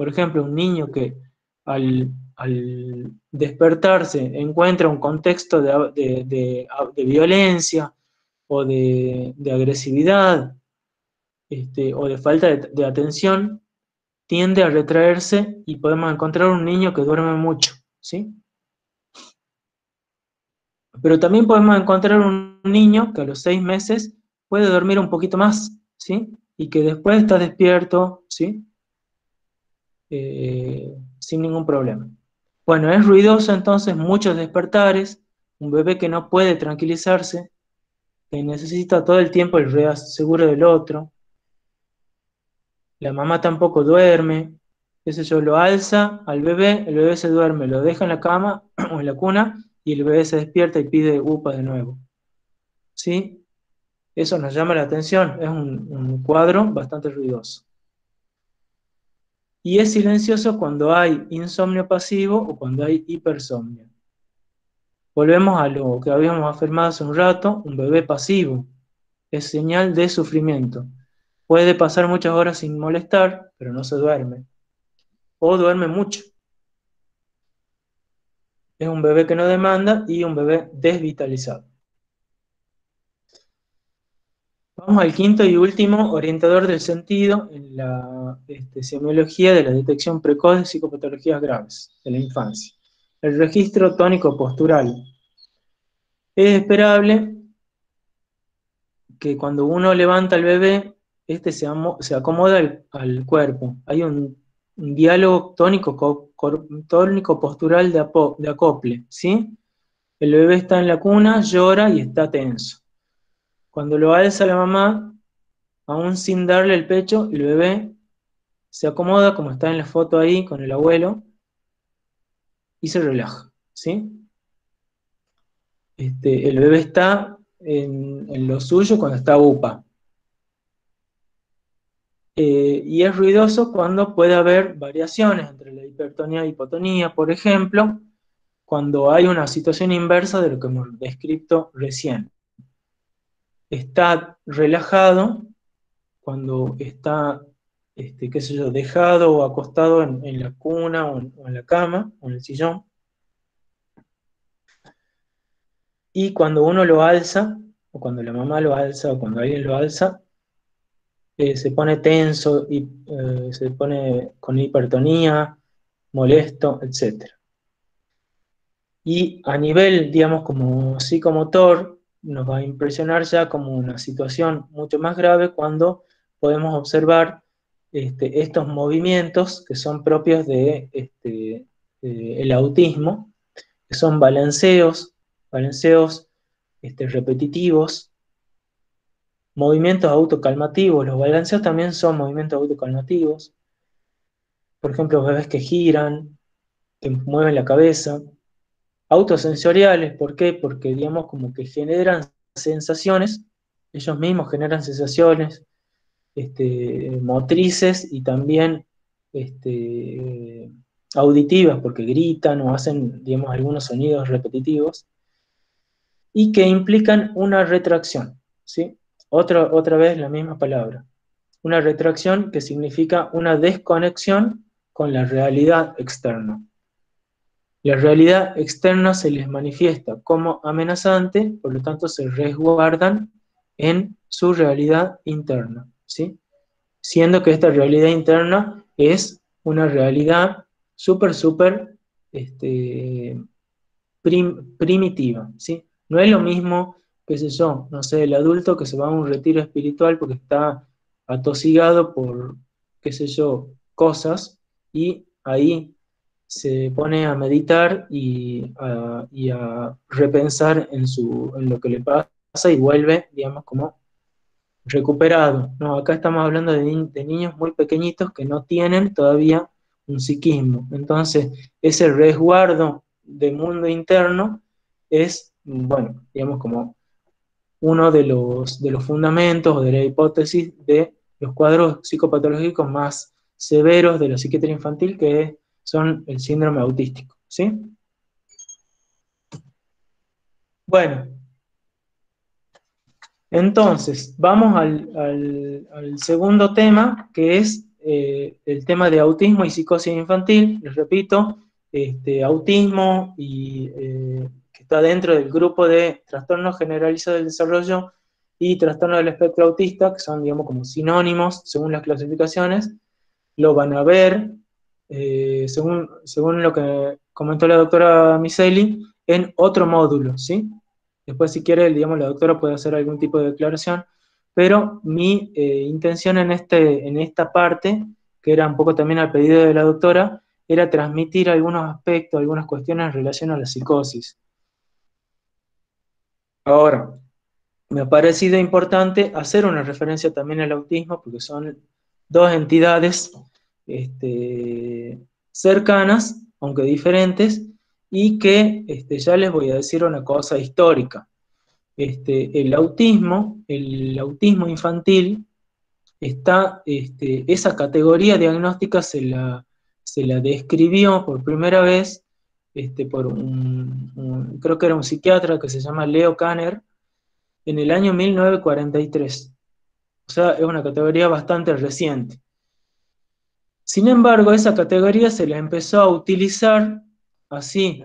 Por ejemplo, un niño que al despertarse encuentra un contexto de violencia o de agresividad, o de falta de atención, tiende a retraerse y podemos encontrar un niño que duerme mucho, ¿sí? Pero también podemos encontrar un niño que a los 6 meses puede dormir un poquito más, ¿sí? Y que después está despierto, ¿sí? Sin ningún problema. Bueno, es ruidoso entonces muchos despertares, un bebé que no puede tranquilizarse, que necesita todo el tiempo el reaseguro del otro, la mamá tampoco duerme, qué sé yo, lo alza al bebé, el bebé se duerme, lo deja en la cama o en la cuna y el bebé se despierta y pide upa de nuevo, ¿sí? Eso nos llama la atención, es un cuadro bastante ruidoso. Y es silencioso cuando hay insomnio pasivo o cuando hay hipersomnio. Volvemos a lo que habíamos afirmado hace un rato, un bebé pasivo es señal de sufrimiento. Puede pasar muchas horas sin molestar, pero no se duerme. O duerme mucho. Es un bebé que no demanda y un bebé desvitalizado. Vamos al quinto y último orientador del sentido en la semiología de la detección precoz de psicopatologías graves de la infancia. El registro tónico postural. Es esperable que cuando uno levanta al bebé, se acomoda al cuerpo. Hay un diálogo tónico postural de acople, ¿sí? El bebé está en la cuna, llora y está tenso. Cuando lo alza la mamá, aún sin darle el pecho, el bebé se acomoda, como está en la foto ahí con el abuelo, y se relaja, ¿sí? El bebé está en lo suyo cuando está UPA. Y es ruidoso cuando puede haber variaciones entre la hipertonía y hipotonía, por ejemplo, cuando hay una situación inversa de lo que hemos descrito recién. Está relajado cuando está, qué sé yo, dejado o acostado en la cuna o en la cama o en el sillón. Y cuando uno lo alza, o cuando la mamá lo alza, o cuando alguien lo alza, se pone tenso y se pone con hipertonía, molesto, etc. Y a nivel, digamos, como psicomotor, nos va a impresionar ya como una situación mucho más grave cuando podemos observar estos movimientos que son propios de el autismo, que son balanceos repetitivos, movimientos autocalmativos. Los balanceos también son movimientos autocalmativos. Por ejemplo, bebés que giran, que mueven la cabeza. Autosensoriales, ¿por qué? Porque, digamos, como que generan sensaciones, ellos mismos generan sensaciones motrices y también auditivas, porque gritan o hacen, digamos, algunos sonidos repetitivos, y que implican una retracción, ¿sí? Otra vez la misma palabra. Una retracción que significa una desconexión con la realidad externa. La realidad externa se les manifiesta como amenazante, por lo tanto se resguardan en su realidad interna, ¿sí? Siendo que esta realidad interna es una realidad súper primitiva, ¿sí? No es lo mismo, qué sé yo, no sé, el adulto que se va a un retiro espiritual porque está atosigado por, qué sé yo, cosas, y ahí se pone a meditar y a repensar en lo que le pasa y vuelve, digamos, como recuperado. No, acá estamos hablando de niños muy pequeñitos que no tienen todavía un psiquismo. Entonces, ese resguardo de mundo interno es, bueno, digamos, como uno de los fundamentos o de la hipótesis de los cuadros psicopatológicos más severos de la psiquiatría infantil, que son el síndrome autístico, ¿sí? Bueno, entonces, vamos al segundo tema, que es el tema de autismo y psicosis infantil, les repito, autismo que está dentro del grupo de trastorno generalizado del desarrollo y trastorno del espectro autista, que son, digamos, como sinónimos según las clasificaciones, lo van a ver, según lo que comentó la doctora Miseli, en otro módulo, ¿sí? Después, si quiere, digamos, la doctora puede hacer algún tipo de declaración, pero mi intención en esta parte, que era un poco también al pedido de la doctora, era transmitir algunos aspectos, algunas cuestiones en relación a la psicosis. Ahora, me ha parecido importante hacer una referencia también al autismo, porque son dos entidades cercanas, aunque diferentes, y que ya les voy a decir una cosa histórica. El autismo infantil esa categoría diagnóstica se la describió por primera vez por creo que era un psiquiatra que se llama Leo Kanner, en el año 1943. O sea, es una categoría bastante reciente. Sin embargo, esa categoría se la empezó a utilizar así,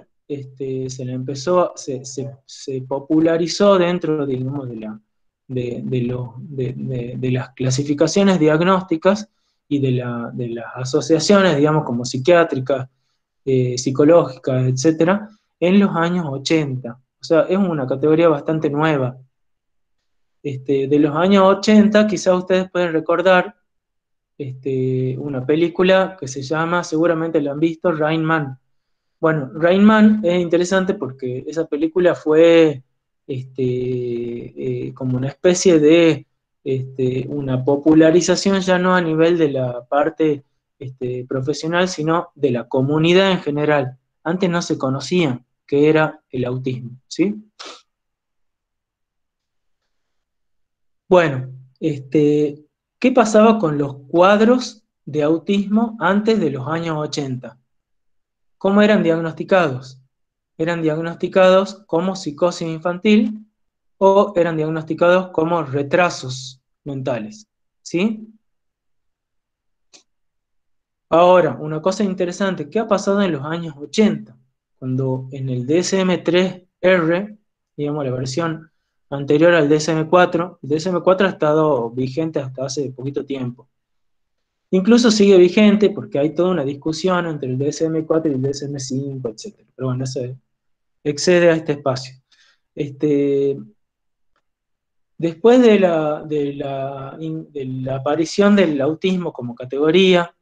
se popularizó dentro, digamos, de las clasificaciones diagnósticas y de las asociaciones, digamos, como psiquiátricas, psicológicas, etcétera, en los años 80. O sea, es una categoría bastante nueva. De los años 80, quizás ustedes pueden recordar una película que se llama, seguramente la han visto, Rain Man. Bueno, Rain Man es interesante porque esa película fue como una especie de una popularización ya no a nivel de la parte profesional, sino de la comunidad en general. Antes no se conocía qué era el autismo, ¿sí? Bueno, ¿qué pasaba con los cuadros de autismo antes de los años 80? ¿Cómo eran diagnosticados? ¿Eran diagnosticados como psicosis infantil o eran diagnosticados como retrasos mentales? ¿Sí? Ahora, una cosa interesante, ¿qué ha pasado en los años 80? Cuando en el DSM-3R, digamos la versión anterior al DSM-4, el DSM-4 ha estado vigente hasta hace poquito tiempo. Incluso sigue vigente porque hay toda una discusión entre el DSM-4 y el DSM-5, etc. Pero bueno, eso excede a este espacio. Este, Después de la aparición del autismo como categoría,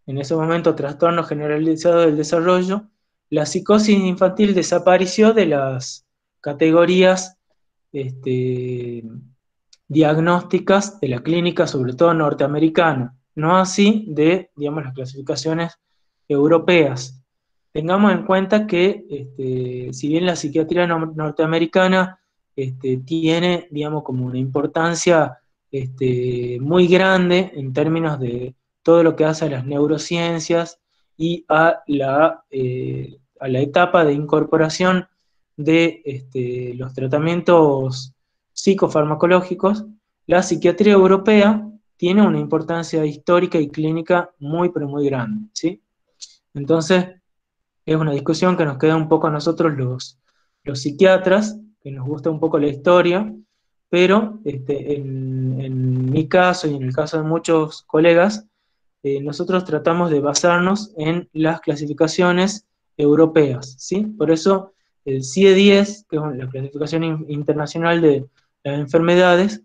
en ese momento trastorno generalizado del desarrollo, la psicosis infantil desapareció de las categorías este, diagnósticas de la clínica, sobre todo norteamericana, no así de, digamos, las clasificaciones europeas. Tengamos en cuenta que, si bien la psiquiatría norteamericana tiene, digamos, como una importancia muy grande en términos de todo lo que hace a las neurociencias y a la etapa de incorporación de los tratamientos psicofarmacológicos, la psiquiatría europea tiene una importancia histórica y clínica muy, pero muy grande, ¿sí? Entonces, es una discusión que nos queda un poco a nosotros los psiquiatras, que nos gusta un poco la historia, pero en mi caso y en el caso de muchos colegas, nosotros tratamos de basarnos en las clasificaciones europeas, ¿sí? Por eso el CIE-10, que es la clasificación internacional de las enfermedades,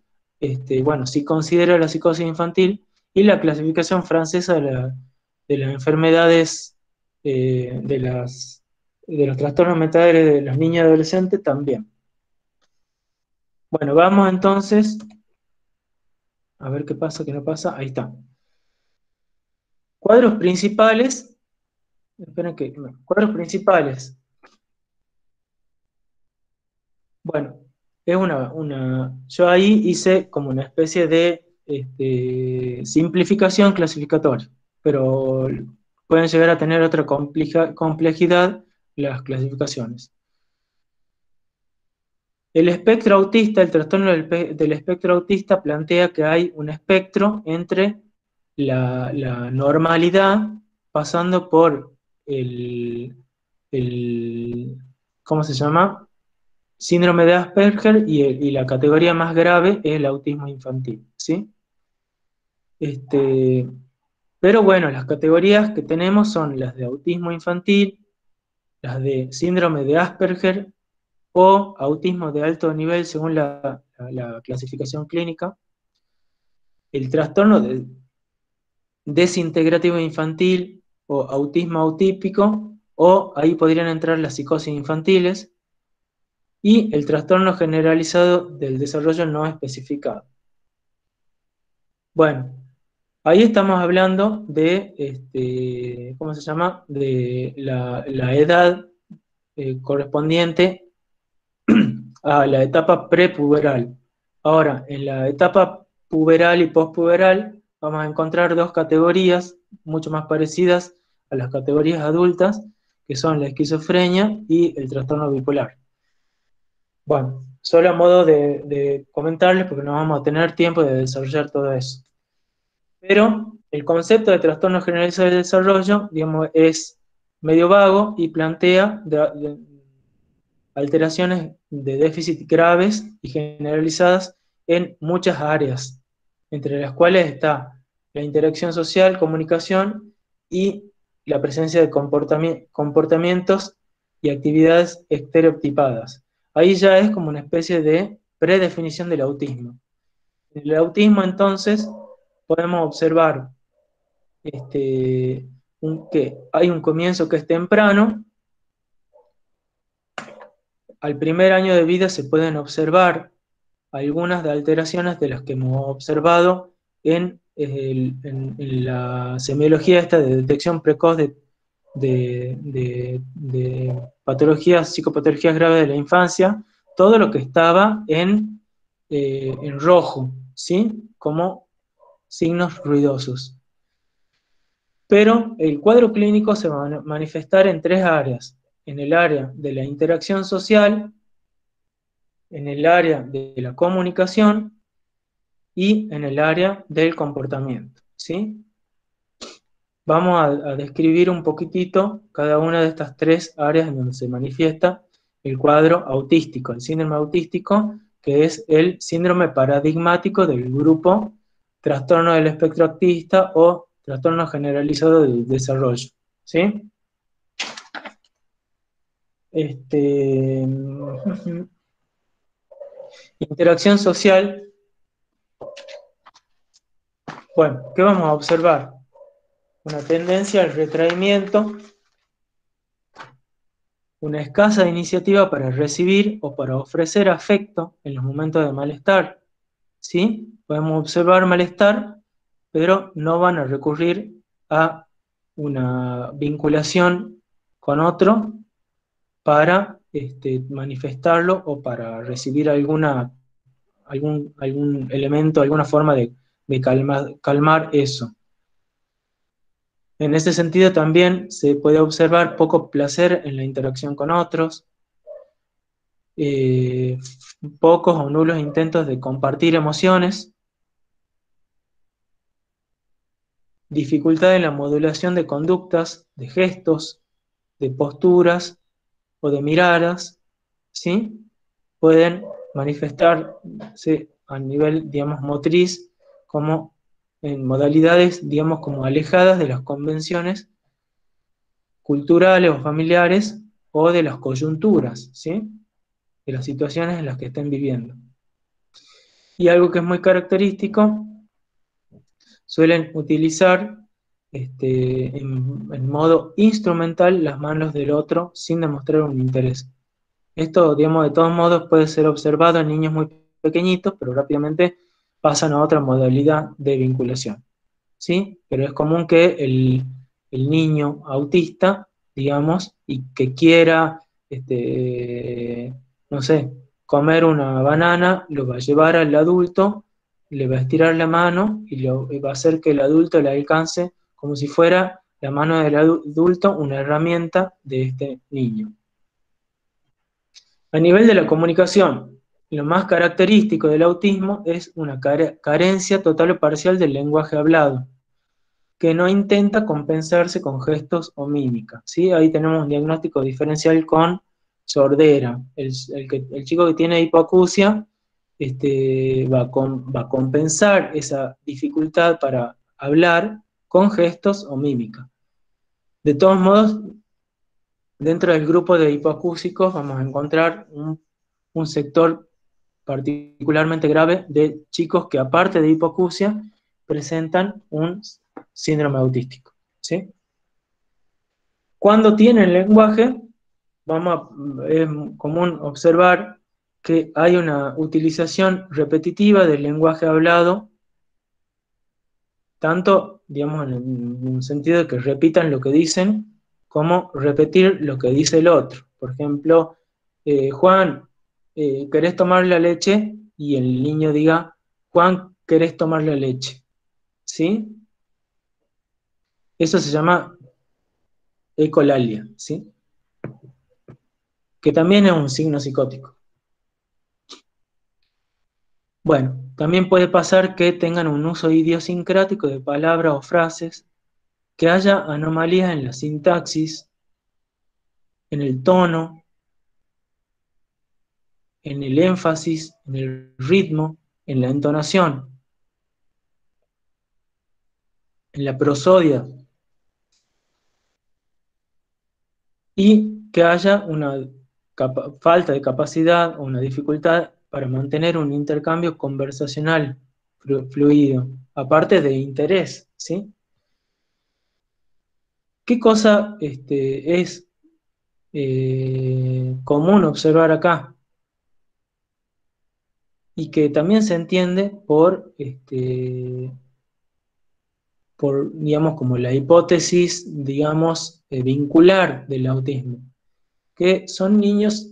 bueno, sí considera la psicosis infantil, y la clasificación francesa de las enfermedades, de los trastornos mentales de los niños y adolescentes también. Bueno, vamos entonces a ver qué pasa, qué no pasa. Ahí está. Cuadros principales. Esperen que. Cuadros principales. Bueno, yo ahí hice como una especie de simplificación clasificatoria, pero pueden llegar a tener otra complejidad las clasificaciones. El espectro autista, el trastorno del espectro autista plantea que hay un espectro entre la normalidad, pasando por el, el, ¿cómo se llama? Síndrome de Asperger y la categoría más grave es el autismo infantil, ¿sí? Este, pero bueno, las categorías que tenemos son las de autismo infantil, las de síndrome de Asperger o autismo de alto nivel según la clasificación clínica, el trastorno desintegrativo infantil o autismo autípico, o ahí podrían entrar las psicosis infantiles, y el trastorno generalizado del desarrollo no especificado. Bueno, ahí estamos hablando de, ¿cómo se llama? De la edad correspondiente a la etapa prepuberal. Ahora, en la etapa puberal y pospuberal vamos a encontrar dos categorías mucho más parecidas a las categorías adultas, que son la esquizofrenia y el trastorno bipolar. Bueno, solo a modo de comentarles, porque no vamos a tener tiempo de desarrollar todo eso. Pero el concepto de trastorno generalizado del desarrollo, digamos, es medio vago y plantea alteraciones de déficit graves y generalizadas en muchas áreas, entre las cuales está la interacción social, comunicación y la presencia de comportamientos y actividades estereotipadas. Ahí ya es como una especie de predefinición del autismo. En el autismo, entonces, podemos observar que hay un comienzo que es temprano. Al primer año de vida se pueden observar algunas de alteraciones de las que hemos observado en la semiología esta de detección precoz de patologías, psicopatologías graves de la infancia, todo lo que estaba en rojo, ¿sí? Como signos ruidosos. Pero el cuadro clínico se va a manifestar en tres áreas: en el área de la interacción social, en el área de la comunicación y en el área del comportamiento, ¿sí? Vamos a describir un poquitito cada una de estas tres áreas en donde se manifiesta el cuadro autístico, el síndrome autístico, que es el síndrome paradigmático del grupo trastorno del espectro autista o trastorno generalizado del desarrollo, ¿sí? Interacción social. Bueno, ¿qué vamos a observar? Una tendencia al retraimiento, una escasa iniciativa para recibir o para ofrecer afecto en los momentos de malestar, ¿sí? Podemos observar malestar, pero no van a recurrir a una vinculación con otro para manifestarlo o para recibir algún elemento, alguna forma de calmar eso. En ese sentido también se puede observar poco placer en la interacción con otros, pocos o nulos intentos de compartir emociones, dificultad en la modulación de conductas, de gestos, de posturas o de miradas, ¿sí? Pueden manifestarse a nivel, digamos, motriz, como en modalidades, digamos, como alejadas de las convenciones culturales o familiares o de las coyunturas, ¿sí? De las situaciones en las que estén viviendo. Y algo que es muy característico, suelen utilizar en modo instrumental las manos del otro sin demostrar un interés. Esto, digamos, de todos modos puede ser observado en niños muy pequeñitos, pero rápidamente pasan a otra modalidad de vinculación, ¿sí? Pero es común que el niño autista, digamos, y que quiera, no sé, comer una banana, lo va a llevar al adulto, le va a estirar la mano y va a hacer que el adulto le alcance como si fuera la mano del adulto una herramienta de este niño. A nivel de la comunicación, lo más característico del autismo es una carencia total o parcial del lenguaje hablado. que no intenta compensarse con gestos o mímica, ¿sí? Ahí tenemos un diagnóstico diferencial con sordera. El chico que tiene hipoacusia va a compensar esa dificultad para hablar con gestos o mímica. De todos modos, dentro del grupo de hipoacúsicos vamos a encontrar un sector particularmente grave de chicos que, aparte de hipoacusia, presentan un síndrome autístico, ¿sí? Cuando tienen lenguaje, es común observar que hay una utilización repetitiva del lenguaje hablado, tanto, digamos, en un sentido de que repitan lo que dicen, como repetir lo que dice el otro. Por ejemplo, Juan, ¿querés tomar la leche? Y el niño diga, Juan, ¿querés tomar la leche? ¿Sí? Eso se llama ecolalia, ¿sí? Que también es un signo psicótico. Bueno, también puede pasar que tengan un uso idiosincrático de palabras o frases, que haya anomalías en la sintaxis, en el tono, en el énfasis, en el ritmo, en la entonación, en la prosodia, y que haya una falta de capacidad o una dificultad para mantener un intercambio conversacional fluido, aparte de interés, ¿sí? ¿Qué cosa es común observar acá? Y que también se entiende por, digamos, como la hipótesis, digamos, vincular del autismo, que son niños,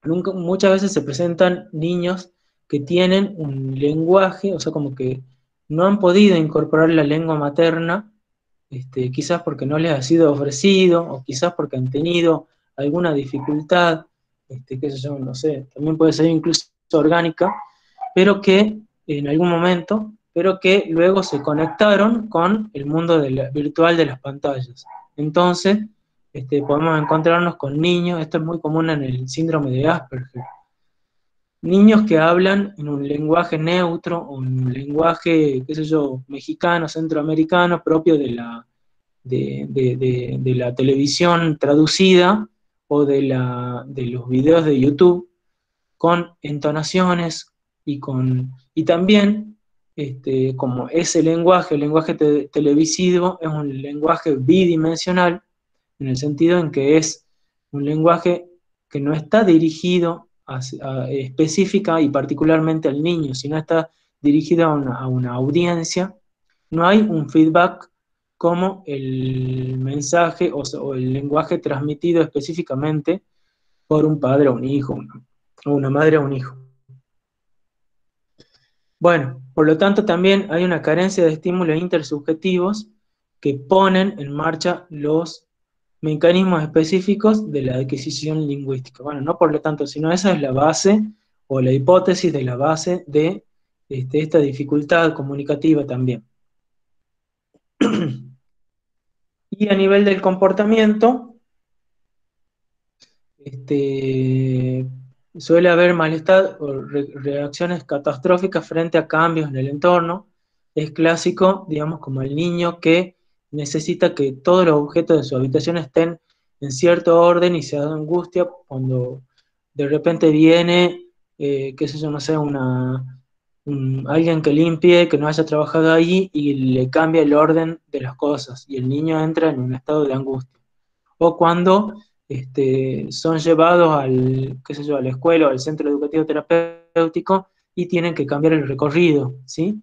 muchas veces se presentan niños que tienen un lenguaje, o sea, como que no han podido incorporar la lengua materna, quizás porque no les ha sido ofrecido, o quizás porque han tenido alguna dificultad, qué sé yo, no sé, también puede ser incluso orgánica, pero que en algún momento, pero que luego se conectaron con el mundo virtual de las pantallas. Entonces, podemos encontrarnos con niños, esto es muy común en el síndrome de Asperger, niños que hablan en un lenguaje neutro, o en un lenguaje, qué sé yo, mexicano, centroamericano, propio de la televisión traducida, o de los videos de YouTube, con entonaciones y también, como ese lenguaje, el lenguaje televisivo, es un lenguaje bidimensional, en el sentido en que es un lenguaje que no está dirigido específica y particularmente al niño, sino está dirigido a una audiencia. No hay un feedback como el mensaje o el lenguaje transmitido específicamente por un padre o un hijo, o una madre o un hijo. Bueno, por lo tanto también hay una carencia de estímulos intersubjetivos que ponen en marcha los mecanismos específicos de la adquisición lingüística. Bueno, no por lo tanto, sino esa es la base o la hipótesis de la base de esta dificultad comunicativa también. Y a nivel del comportamiento, este, suele haber malestar o reacciones catastróficas frente a cambios en el entorno. Es clásico, digamos, como el niño que necesita que todos los objetos de su habitación estén en cierto orden y se da angustia cuando de repente viene, qué sé yo, no sé, alguien que limpie, que no haya trabajado ahí y le cambia el orden de las cosas y el niño entra en un estado de angustia. O cuando son llevados qué sé yo, a la escuela o al centro educativo terapéutico y tienen que cambiar el recorrido, ¿sí?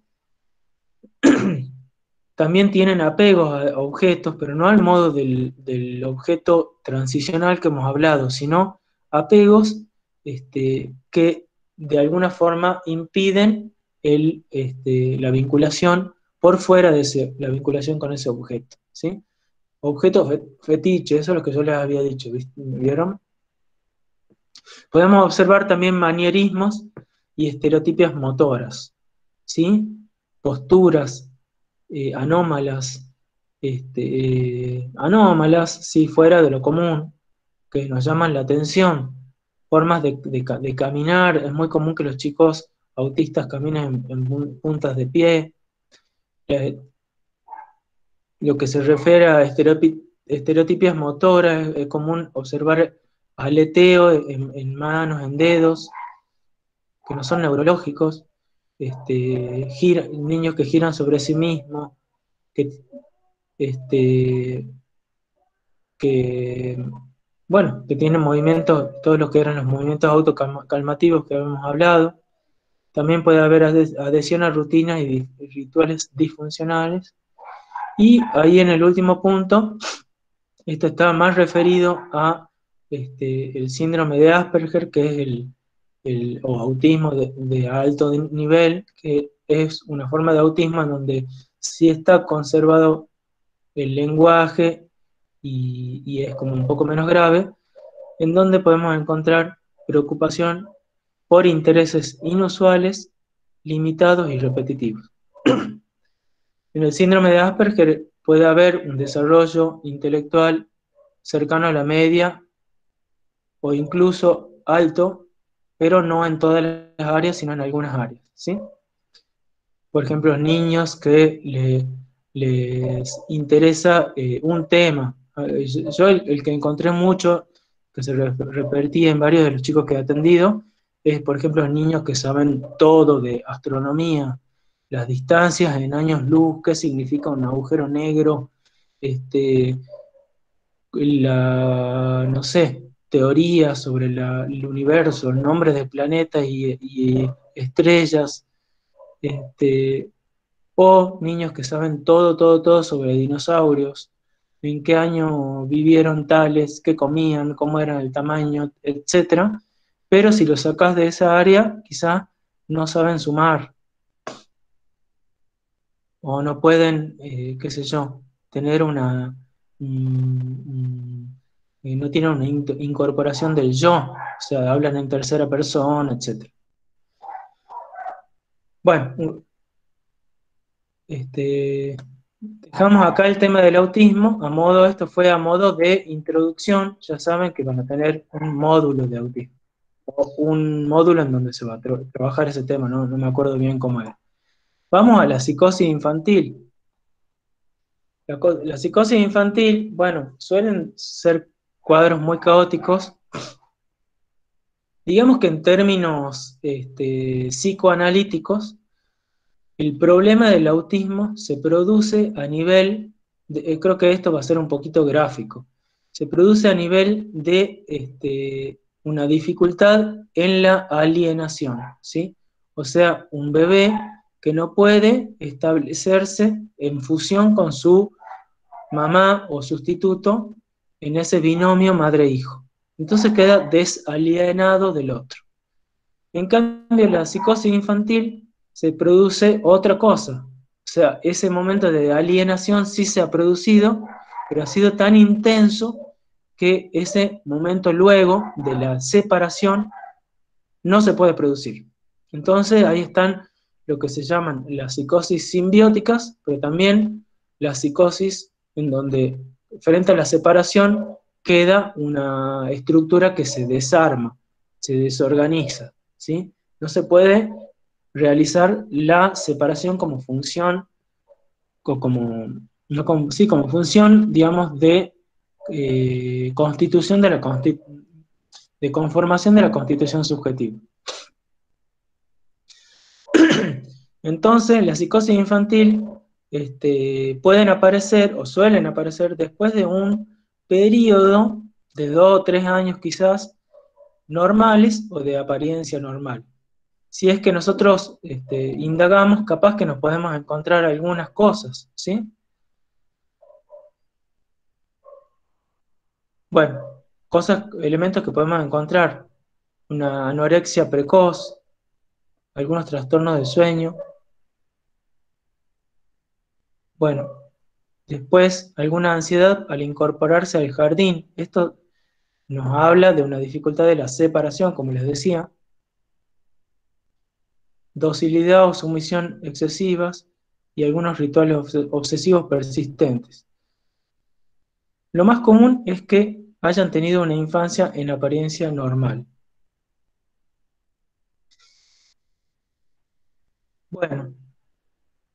También tienen apegos a objetos, pero no al modo del objeto transicional que hemos hablado, sino apegos que de alguna forma impiden la vinculación por fuera de la vinculación con ese objeto, ¿sí? Objetos fetiches, eso es lo que yo les había dicho, ¿vieron? Podemos observar también manierismos y estereotipias motoras, ¿sí? Posturas, anómalas, anómalas, sí, fuera de lo común, que nos llaman la atención, formas de caminar. Es muy común que los chicos autistas caminen en puntas de pie. Eh, lo que se refiere a estereotipias motoras, es común observar aleteo en manos, en dedos, que no son neurológicos, niños que giran sobre sí mismos, que, este, que, bueno, que tienen movimientos, todos los que eran los movimientos autocalmativos que habíamos hablado. También puede haber adhesión a rutinas y rituales disfuncionales. Y ahí en el último punto, esto está más referido a el síndrome de Asperger, que es o autismo de alto nivel, que es una forma de autismo en donde sí está conservado el lenguaje y es como un poco menos grave, en donde podemos encontrar preocupación por intereses inusuales, limitados y repetitivos. En el síndrome de Asperger puede haber un desarrollo intelectual cercano a la media o incluso alto, pero no en todas las áreas, sino en algunas áreas, ¿sí? Por ejemplo, niños que les interesa un tema. Yo el que encontré mucho, que se repetía en varios de los chicos que he atendido, es, por ejemplo, los niños que saben todo de astronomía, las distancias en años luz, qué significa un agujero negro, este, no sé, teorías sobre el universo, nombres de planetas y estrellas, este, o niños que saben todo, todo, todo sobre dinosaurios, en qué año vivieron tales, qué comían, cómo era el tamaño, etcétera. Pero si los sacas de esa área, quizá no saben sumar, o no pueden, qué sé yo, tener no tienen una incorporación del yo, o sea, hablan en tercera persona, etcétera. Bueno, dejamos acá el tema del autismo, esto fue a modo de introducción. Ya saben que van a tener un módulo de autismo, o un módulo en donde se va a trabajar ese tema, no me acuerdo bien cómo era. Vamos a la psicosis infantil. La psicosis infantil, bueno, suelen ser cuadros muy caóticos. Digamos que en términos psicoanalíticos, el problema del autismo se produce a nivel, creo que esto va a ser un poquito gráfico, se produce a nivel de una dificultad en la alienación, ¿sí? O sea, un bebé que no puede establecerse en fusión con su mamá o sustituto en ese binomio madre-hijo. Entonces queda desalienado del otro. En cambio, la psicosis infantil se produce otra cosa. O sea, ese momento de alienación sí se ha producido, pero ha sido tan intenso que ese momento luego de la separación no se puede producir. Entonces ahí están lo que se llaman las psicosis simbióticas, pero también la psicosis en donde frente a la separación queda una estructura que se desarma, se desorganiza, ¿sí? No se puede realizar la separación como función, no como, sí, como función, digamos, de constitución de conformación de la constitución subjetiva. Entonces, la psicosis infantil pueden aparecer o suelen aparecer después de un periodo de 2 o 3 años quizás normales o de apariencia normal. Si es que nosotros indagamos, capaz que nos podemos encontrar algunas cosas, ¿sí? Bueno, elementos que podemos encontrar: una anorexia precoz, algunos trastornos del sueño, bueno, después alguna ansiedad al incorporarse al jardín. Esto nos habla de una dificultad de la separación, como les decía, docilidad o sumisión excesivas, y algunos rituales obsesivos persistentes. Lo más común es que hayan tenido una infancia en apariencia normal. Bueno,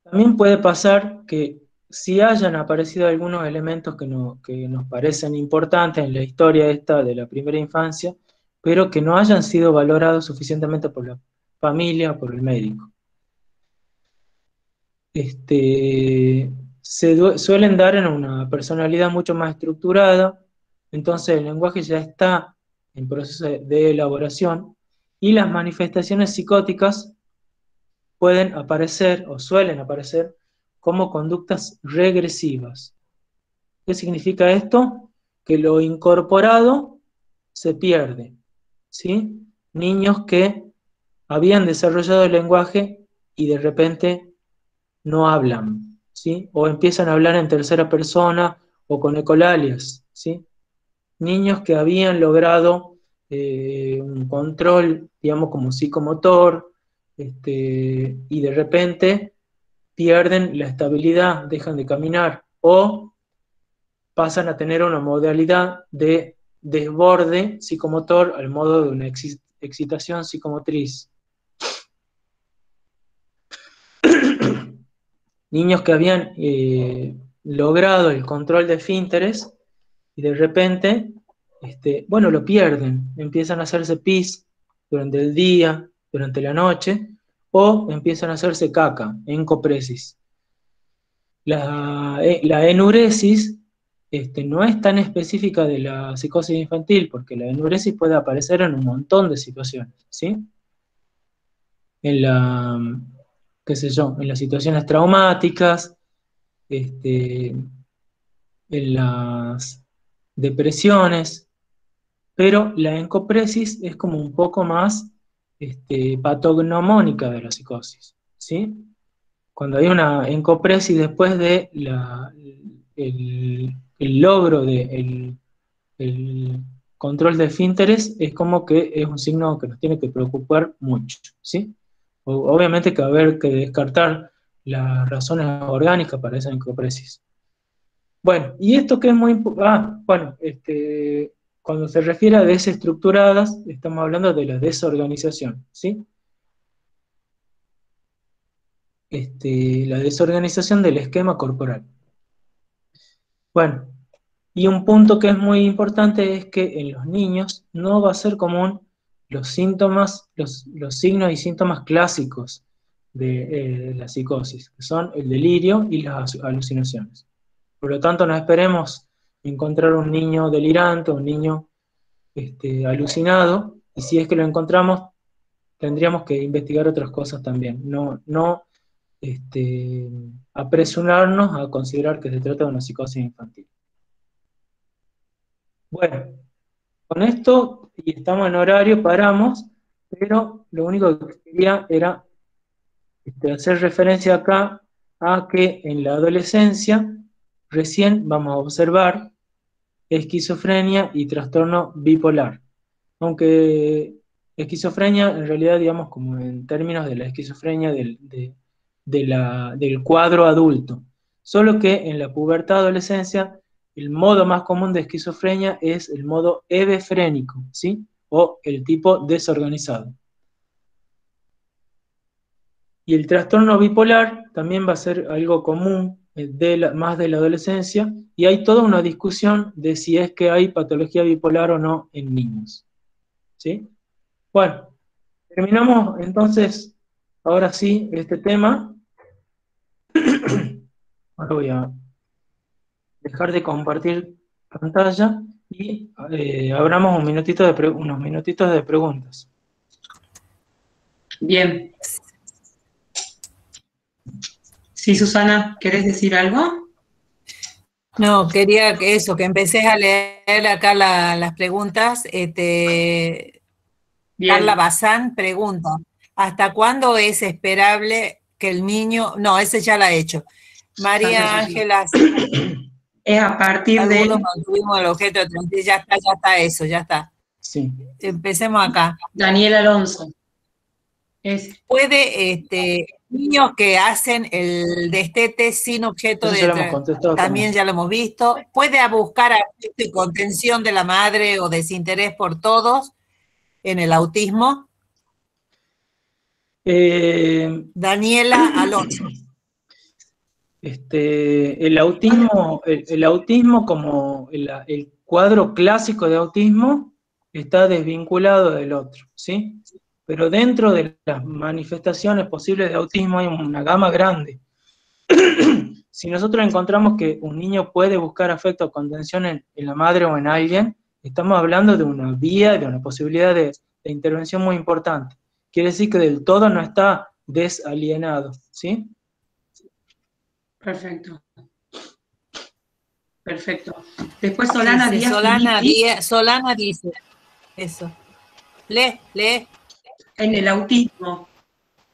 también puede pasar que si hayan aparecido algunos elementos que nos parecen importantes en la historia esta de la primera infancia, pero que no hayan sido valorados suficientemente por la familia o por el médico. Suelen dar en una personalidad mucho más estructurada, entonces el lenguaje ya está en proceso de elaboración y las manifestaciones psicóticas pueden aparecer o suelen aparecer como conductas regresivas. ¿Qué significa esto? Que lo incorporado se pierde, ¿sí? Niños que habían desarrollado el lenguaje y de repente no hablan, ¿sí? O empiezan a hablar en tercera persona o con ecolalias, ¿sí? Niños que habían logrado un control, digamos, como psicomotor, y de repente pierden la estabilidad, dejan de caminar o pasan a tener una modalidad de desborde psicomotor al modo de una excitación psicomotriz. Niños que habían logrado el control de esfínteres y de repente, bueno, lo pierden, empiezan a hacerse pis durante el día, durante la noche, o empiezan a hacerse caca, encopresis. La enuresis no es tan específica de la psicosis infantil, porque la enuresis puede aparecer en un montón de situaciones, ¿sí? En qué sé yo, en las situaciones traumáticas, en las depresiones, pero la encopresis es como un poco más patognomónica de la psicosis, ¿sí? Cuando hay una encopresis después de el logro del el control de esfínteres, es como que es un signo que nos tiene que preocupar mucho, ¿sí? Obviamente que va a haber que descartar las razones orgánicas para esa encopresis. Bueno, y esto que es muy importante, bueno, cuando se refiere a desestructuradas, estamos hablando de la desorganización, ¿sí? La desorganización del esquema corporal. Bueno, y un punto que es muy importante es que en los niños no va a ser común los síntomas, los signos y síntomas clásicos de la psicosis, que son el delirio y las alucinaciones. Por lo tanto, no esperemos encontrar un niño delirante, un niño alucinado, y si es que lo encontramos, tendríamos que investigar otras cosas también. No apresurarnos a considerar que se trata de una psicosis infantil. Bueno, con esto, y estamos en horario, paramos, pero lo único que quería era hacer referencia acá a que en la adolescencia recién vamos a observar esquizofrenia y trastorno bipolar. Aunque esquizofrenia, en realidad, digamos, como en términos de la esquizofrenia del cuadro adulto. Solo que en la pubertad adolescencia, el modo más común de esquizofrenia es el modo hebefrénico, ¿sí? O el tipo desorganizado. Y el trastorno bipolar también va a ser algo común más de la adolescencia, y hay toda una discusión de si es que hay patología bipolar o no en niños, ¿sí? Bueno, terminamos entonces, ahora sí, este tema. Ahora voy a dejar de compartir pantalla y abramos unos minutitos de preguntas. Bien. Sí, Susana, ¿querés decir algo? No, quería que empecés a leer acá las preguntas. Carla Bazán pregunta, ¿hasta cuándo es esperable que el niño... No, ese ya la he hecho. María Ángela... Es a partir de... Algunos mantuvimos el objeto de 30, ya está eso, ya está. Sí. Empecemos acá. Daniel Alonso. Puede, niños que hacen el destete sin objeto Eso ya lo hemos contestado también también. ya lo hemos visto. Puede buscar afecto y contención de la madre o desinterés por todos en el autismo. Daniela Alonso. El autismo como el cuadro clásico de autismo está desvinculado del otro, ¿sí? Pero dentro de las manifestaciones posibles de autismo hay una gama grande. Si nosotros encontramos que un niño puede buscar afecto o contención en la madre o en alguien, estamos hablando de una vía, de una posibilidad de intervención muy importante. Quiere decir que del todo no está desalienado, ¿sí? Perfecto. Perfecto. Después Solana Díaz. Solana dice eso. Lee. En el autismo.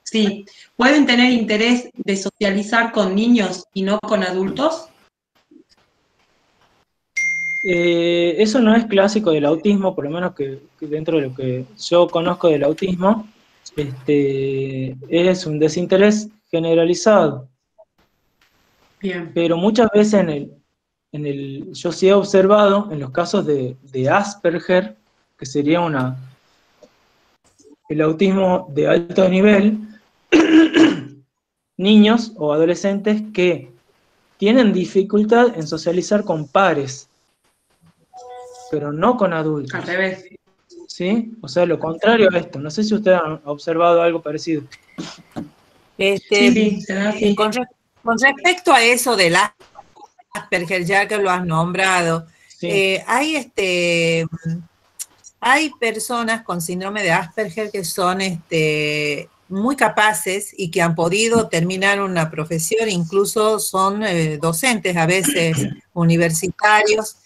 Sí. ¿Pueden tener interés de socializar con niños y no con adultos? Eso no es clásico del autismo, por lo menos que dentro de lo que yo conozco del autismo, es un desinterés generalizado. Bien. Pero muchas veces yo sí he observado en los casos de Asperger, que sería el autismo de alto nivel, niños o adolescentes que tienen dificultad en socializar con pares, pero no con adultos. Al revés. ¿Sí? O sea, lo contrario a esto. No sé si usted ha observado algo parecido. Sí, se da así. Con respecto a eso del Asperger, ya que lo has nombrado, Sí. hay personas con síndrome de Asperger que son muy capaces y que han podido terminar una profesión, incluso son docentes, a veces universitarios,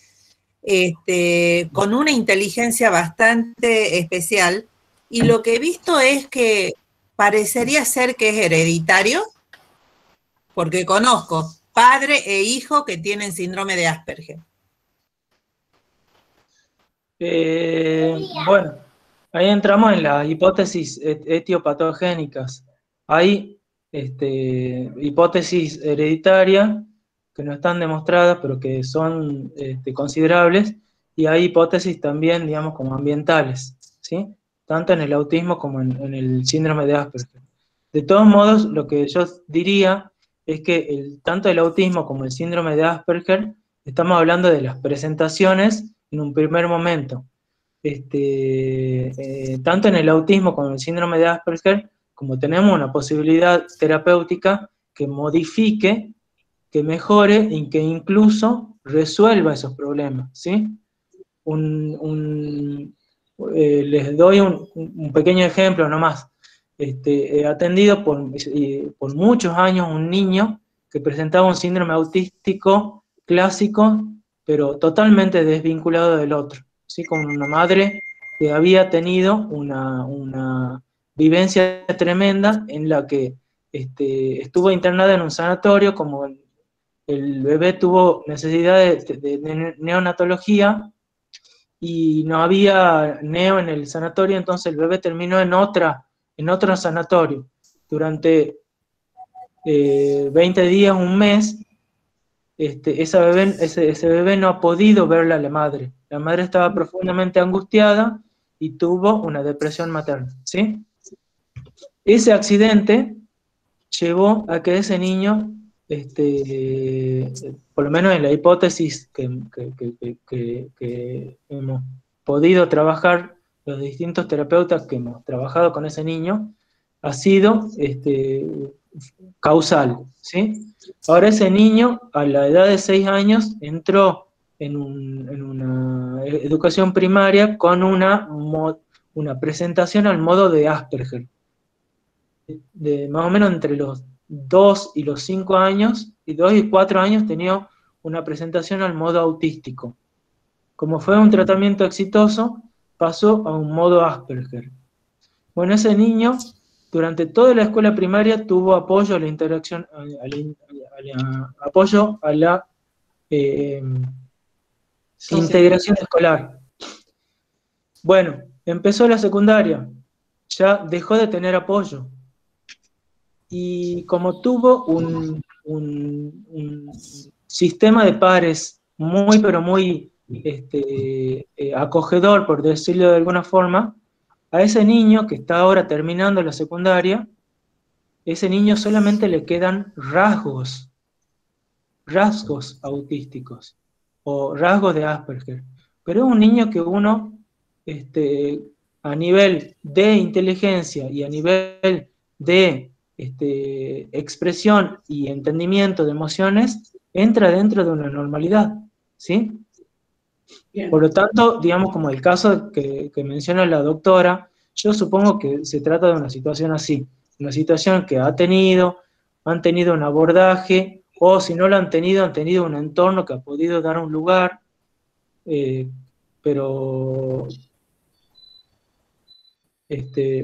con una inteligencia bastante especial, y lo que he visto es que parecería ser que es hereditario, porque conozco padre e hijo que tienen síndrome de Asperger. Bueno, ahí entramos en las hipótesis etiopatogénicas. Hay hipótesis hereditarias que no están demostradas, pero que son considerables, y hay hipótesis también, digamos, como ambientales, ¿sí? Tanto en el autismo como en el síndrome de Asperger. De todos modos, lo que yo diría es que tanto el autismo como el síndrome de Asperger, estamos hablando de las presentaciones en un primer momento. Tanto en el autismo como en el síndrome de Asperger, como tenemos una posibilidad terapéutica que modifique, que mejore y que incluso resuelva esos problemas, ¿sí? Les doy un pequeño ejemplo nomás. He atendido por muchos años un niño que presentaba un síndrome autístico clásico, pero totalmente desvinculado del otro, ¿sí? Con una madre que había tenido una vivencia tremenda en la que estuvo internada en un sanatorio, como el bebé tuvo necesidad de neonatología, y no había neo en el sanatorio, entonces el bebé terminó en otro sanatorio. Durante 20 días, un mes, ese bebé no ha podido verla a la madre. La madre estaba profundamente angustiada y tuvo una depresión materna, ¿sí? Ese accidente llevó a que ese niño, por lo menos en la hipótesis que hemos podido trabajar los distintos terapeutas que hemos trabajado con ese niño, ha sido causal, ¿sí? Ahora ese niño, a la edad de 6 años, entró en una educación primaria con una presentación al modo de Asperger. De más o menos entre los 2 y los 5 años, y 2 y 4 años tenía una presentación al modo autístico. Como fue un tratamiento exitoso, pasó a un modo Asperger. Bueno, ese niño durante toda la escuela primaria tuvo apoyo a la interacción, apoyo a la integración escolar. Bueno, empezó la secundaria. ya dejó de tener apoyo. Y como tuvo un sistema de pares muy, pero muy acogedor, por decirlo de alguna forma, a ese niño que está ahora terminando la secundaria, ese niño solamente le quedan rasgos autísticos o rasgos de Asperger. Pero es un niño que uno, a nivel de inteligencia y a nivel de expresión y entendimiento de emociones, entra dentro de una normalidad, ¿sí? Bien. Por lo tanto, digamos, como el caso que menciona la doctora, yo supongo que se trata de una situación así, una situación que han tenido un abordaje, o si no lo han tenido un entorno que ha podido dar un lugar, pero,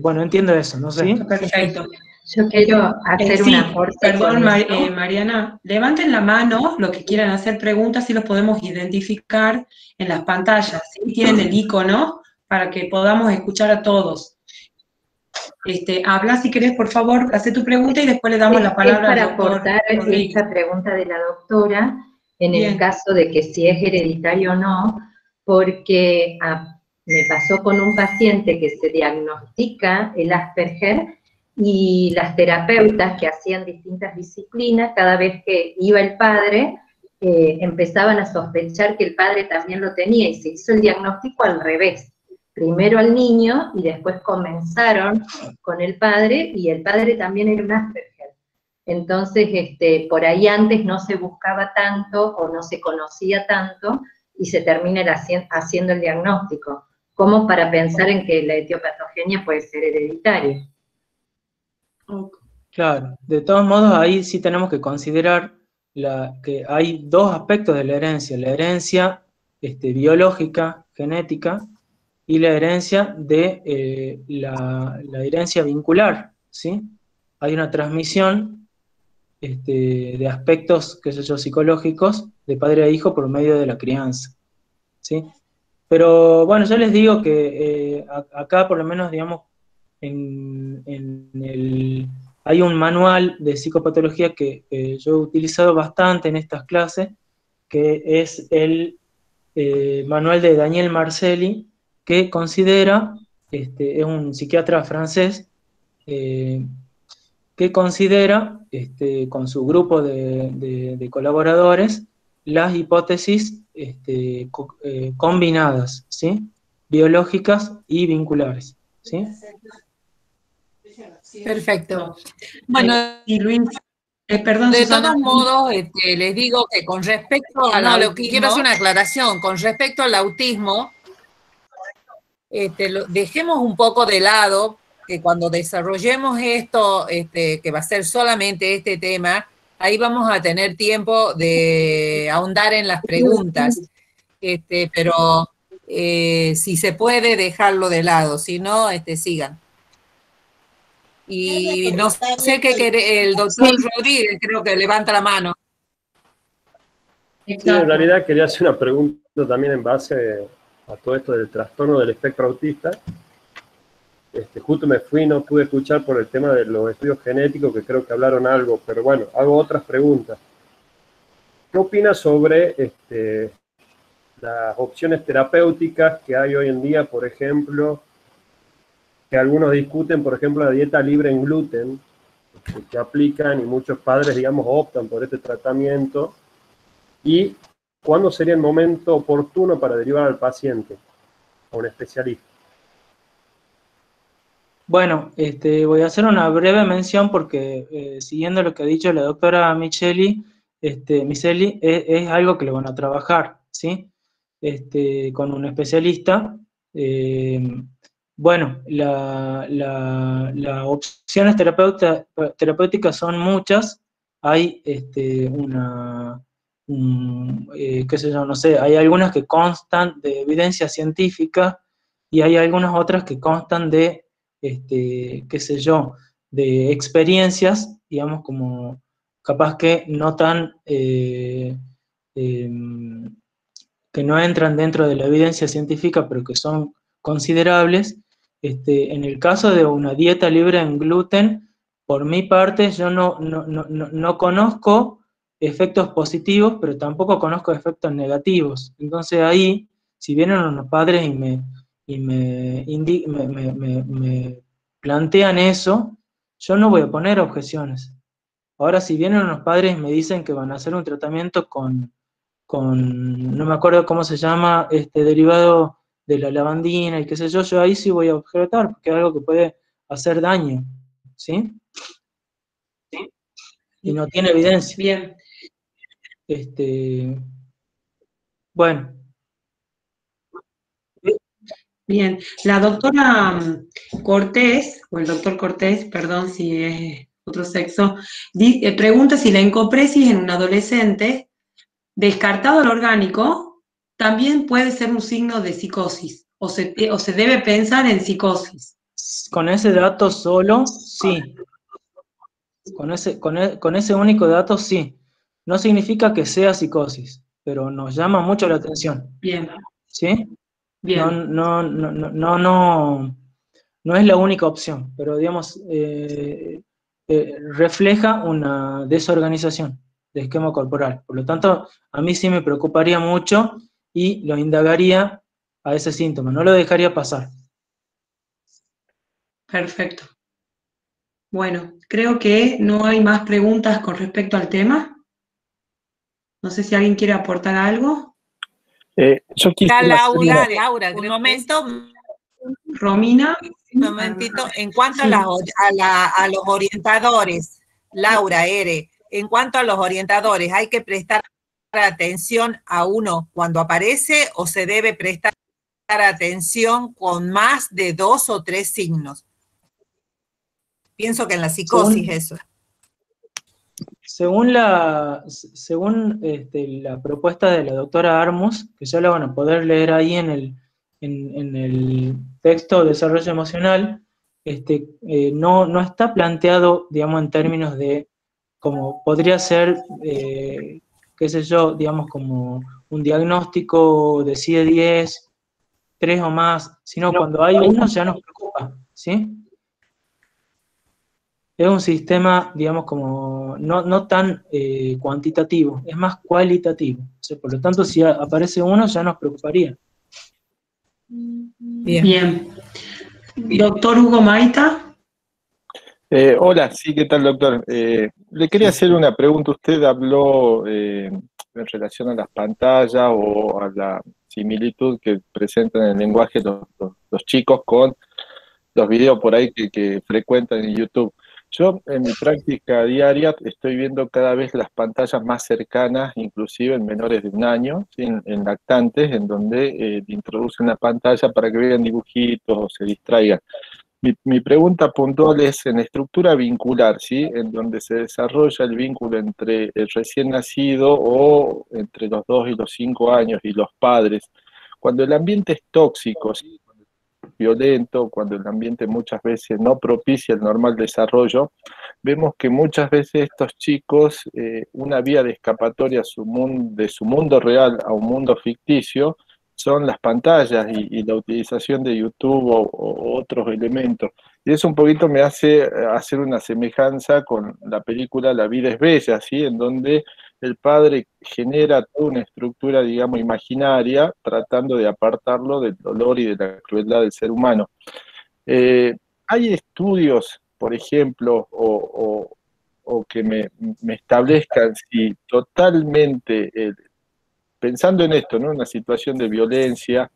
bueno, entiendo eso, no sé. Perfecto. Yo quiero hacer Sí, un aporte perdón, con esto. Mariana, levanten la mano los que quieran hacer preguntas y los podemos identificar en las pantallas. ¿Sí? Tienen el icono para que podamos escuchar a todos. Habla si querés, por favor, hace tu pregunta y después le damos la palabra Es para al doctor aportar Enrique. esta pregunta de la doctora, en Bien. el caso de que si es hereditario o no, porque me pasó con un paciente que se diagnostica el Asperger y las terapeutas que hacían distintas disciplinas, cada vez que iba el padre, empezaban a sospechar que el padre también lo tenía y se hizo el diagnóstico al revés. Primero al niño y después comenzaron con el padre y el padre también era un Asperger. Entonces, por ahí antes no se buscaba tanto o no se conocía tanto y se termina haciendo el diagnóstico, como para pensar en que la etiopatogenia puede ser hereditaria. Claro, de todos modos ahí sí tenemos que considerar que hay dos aspectos de la herencia biológica, genética, y la herencia de la herencia vincular, ¿sí? Hay una transmisión de aspectos, qué sé yo, psicológicos de padre a hijo por medio de la crianza, ¿sí? Pero bueno, yo les digo que acá por lo menos, digamos, hay un manual de psicopatología que yo he utilizado bastante en estas clases, que es el manual de Daniel Marcelli, que considera, es un psiquiatra francés, que considera, con su grupo de colaboradores, las hipótesis combinadas, ¿sí? Biológicas y vinculares, ¿sí? Perfecto. Bueno, Y Luis, perdón, de Susana. todos modos, les digo que con respecto a, no, lo que quiero hacer una aclaración, con respecto al autismo, dejemos un poco de lado que cuando desarrollemos esto, que va a ser solamente este tema, ahí vamos a tener tiempo de ahondar en las preguntas, pero si se puede dejarlo de lado, si no, sigan. Y no sé qué el doctor Rodríguez creo que levanta la mano. Sí, en realidad quería hacer una pregunta también en base a todo esto del trastorno del espectro autista. Justo me fui, no pude escuchar por el tema de los estudios genéticos, que creo que hablaron algo, pero bueno, hago otras preguntas. ¿Qué opinas sobre las opciones terapéuticas que hay hoy en día, por ejemplo, que algunos discuten, por ejemplo, la dieta libre en gluten, que aplican y muchos padres, digamos, optan por este tratamiento? ¿Y cuándo sería el momento oportuno para derivar al paciente a un especialista? Bueno, voy a hacer una breve mención porque siguiendo lo que ha dicho la doctora Micheli, Miceli, es algo que lo van a trabajar, ¿sí? Con un especialista. Bueno, las opciones terapéuticas son muchas. Hay qué sé yo, no sé, hay algunas que constan de evidencia científica y hay algunas otras que constan de qué sé yo, de experiencias, digamos, como capaz que no tan, que no entran dentro de la evidencia científica, pero que son considerables, En el caso de una dieta libre en gluten, por mi parte, yo no conozco efectos positivos, pero tampoco conozco efectos negativos. Entonces ahí, si vienen unos padres me plantean eso, yo no voy a poner objeciones. Ahora, si vienen unos padres y me dicen que van a hacer un tratamiento no me acuerdo cómo se llama, derivado de la lavandina y qué sé yo, yo ahí sí voy a objetar, porque es algo que puede hacer daño, ¿sí? ¿Sí? Y no tiene evidencia. Bien. Bueno. Bien, la doctora Cortés, o el doctor Cortés, perdón si es otro sexo, pregunta si la encopresis en un adolescente descartado lo orgánico también puede ser un signo de psicosis, o se debe pensar en psicosis. Con ese dato solo, sí. Con ese único dato, sí. No significa que sea psicosis, pero nos llama mucho la atención. Bien. ¿Sí? Bien. No es la única opción, pero digamos, refleja una desorganización de esquema corporal. Por lo tanto, a mí sí me preocuparía mucho y lo indagaría a ese síntoma, no lo dejaría pasar. Perfecto. Bueno, creo que no hay más preguntas con respecto al tema. No sé si alguien quiere aportar algo. Yo quisiera Laura, un momento. Romina. Un momentito. En cuanto a los orientadores, Laura, en cuanto a los orientadores, ¿hay que prestar atención a uno cuando aparece o se debe prestar atención con más de 2 o 3 signos? Pienso que en la psicosis eso. Según la propuesta de la doctora Armus, que ya la van a poder leer ahí en el texto de desarrollo emocional, no está planteado, digamos, en términos de como podría ser, qué sé yo, digamos, como un diagnóstico de 10 de 10, 3 o más, sino cuando hay uno ya nos preocupa, ¿sí? Es un sistema, digamos, como no tan cuantitativo, es más cualitativo. O sea, por lo tanto, si aparece uno, ya nos preocuparía. Bien. Doctor Hugo Maita. Hola, sí, ¿qué tal, doctor? Le quería hacer una pregunta. Usted habló en relación a las pantallas o a la similitud que presentan en el lenguaje los chicos con los videos por ahí que frecuentan en YouTube. Yo en mi práctica diaria estoy viendo cada vez las pantallas más cercanas, inclusive en menores de 1 año, ¿sí? En lactantes, en donde introducen una pantalla para que vean dibujitos o se distraigan. Mi pregunta puntual es en estructura vincular, ¿sí? En donde se desarrolla el vínculo entre el recién nacido o entre los 2 y los 5 años y los padres. Cuando el ambiente es tóxico, ¿sí? Violento, cuando el ambiente muchas veces no propicia el normal desarrollo, vemos que muchas veces estos chicos, una vía de escapatoria de su mundo real a un mundo ficticio, son las pantallas y la utilización de YouTube o otros elementos. Y eso un poquito me hace hacer una semejanza con la película La vida es bella, ¿sí? En donde el padre genera toda una estructura, digamos, imaginaria, tratando de apartarlo del dolor y de la crueldad del ser humano. ¿Hay estudios, por ejemplo, o que me establezcan si totalmente, pensando en esto, ¿no? Una situación de violencia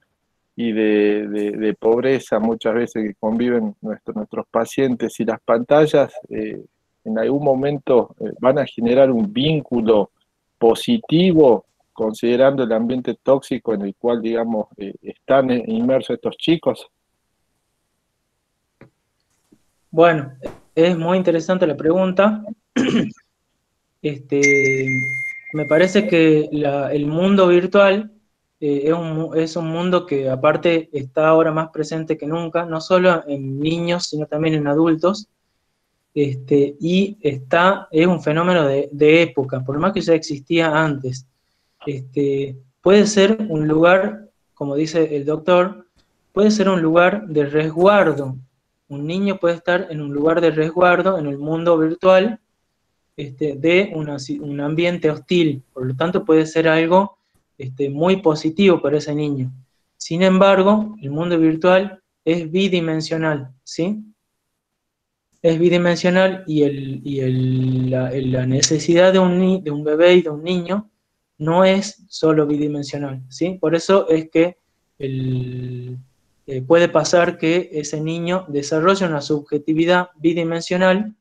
y de pobreza muchas veces que conviven nuestros pacientes, y las pantallas en algún momento van a generar un vínculo positivo considerando el ambiente tóxico en el cual, digamos, están inmersos estos chicos? Bueno, es muy interesante la pregunta. Me parece que el mundo virtual es un mundo que aparte está ahora más presente que nunca, no solo en niños, sino también en adultos, y es un fenómeno de época, por más que ya existía antes. Puede ser un lugar, como dice el doctor, puede ser un lugar de resguardo. Un niño puede estar en un lugar de resguardo en el mundo virtual de un ambiente hostil, por lo tanto puede ser algo muy positivo para ese niño. Sin embargo, el mundo virtual es bidimensional, ¿sí? Es bidimensional y la necesidad de un bebé y de un niño no es solo bidimensional, ¿sí? Por eso es que puede pasar que ese niño desarrolle una subjetividad bidimensional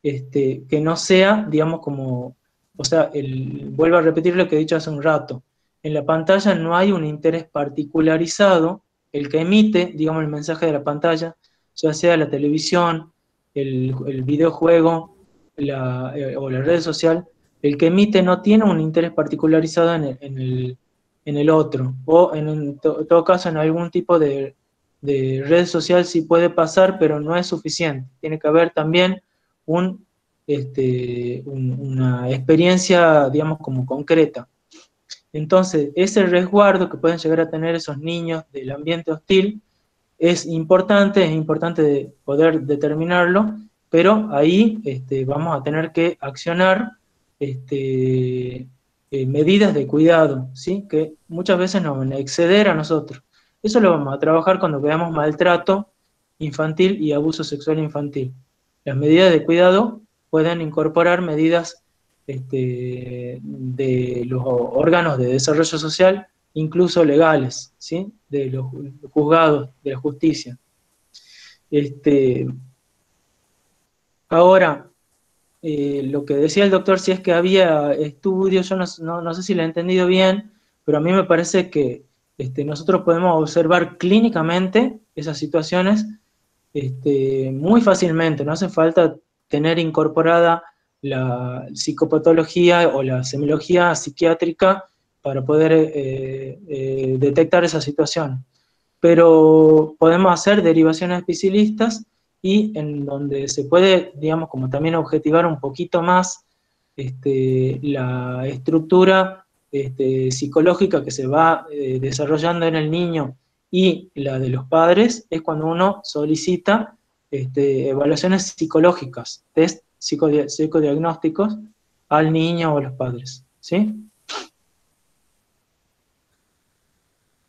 que no sea, digamos, como, o sea, vuelvo a repetir lo que he dicho hace un rato, en la pantalla no hay un interés particularizado, el que emite, digamos, el mensaje de la pantalla, ya sea la televisión, el videojuego o la red social, el que emite no tiene un interés particularizado en el otro, o en todo caso en algún tipo de red social sí puede pasar, pero no es suficiente, tiene que haber también una experiencia, digamos, como concreta. Entonces, ese resguardo que pueden llegar a tener esos niños del ambiente hostil es importante poder determinarlo, pero ahí vamos a tener que accionar medidas de cuidado, ¿sí? Que muchas veces nos van a exceder a nosotros. Eso lo vamos a trabajar cuando veamos maltrato infantil y abuso sexual infantil. Las medidas de cuidado pueden incorporar medidas de los órganos de desarrollo social, incluso legales, ¿sí? De los juzgados, de la justicia. Ahora, lo que decía el doctor, si es que había estudios, yo no sé si lo he entendido bien, pero a mí me parece que nosotros podemos observar clínicamente esas situaciones muy fácilmente, no hace falta tener incorporada la psicopatología o la semiología psiquiátrica para poder detectar esa situación. Pero podemos hacer derivaciones especialistas y en donde se puede, digamos, como también objetivar un poquito más la estructura psicológica que se va desarrollando en el niño y la de los padres, es cuando uno solicita evaluaciones psicológicas, test psicodiagnósticos al niño o a los padres, ¿sí?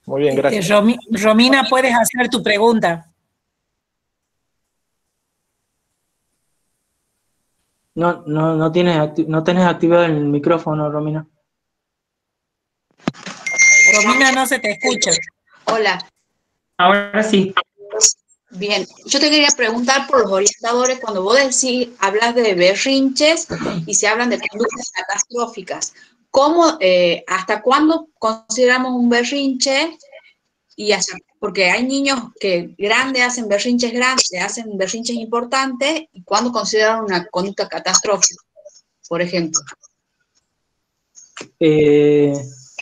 Muy bien, gracias. Romina, puedes hacer tu pregunta. No tenés activado el micrófono, Romina. Romina, no se te escucha. Hola. Ahora sí. Bien, yo te quería preguntar por los orientadores, cuando vos hablas de berrinches y se hablan de conductas catastróficas, ¿cómo, hasta cuándo consideramos un berrinche? Porque hay niños que grandes hacen berrinches importantes, ¿y cuándo consideran una conducta catastrófica, por ejemplo?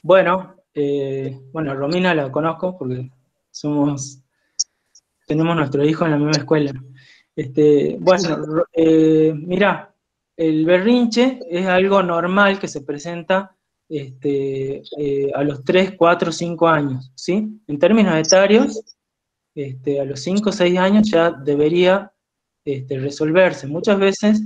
Bueno, Romina la conozco porque tenemos nuestro hijo en la misma escuela. Mirá, el berrinche es algo normal que se presenta a los 3, 4, 5 años, ¿sí? En términos etarios, a los 5 o 6 años ya debería resolverse. Muchas veces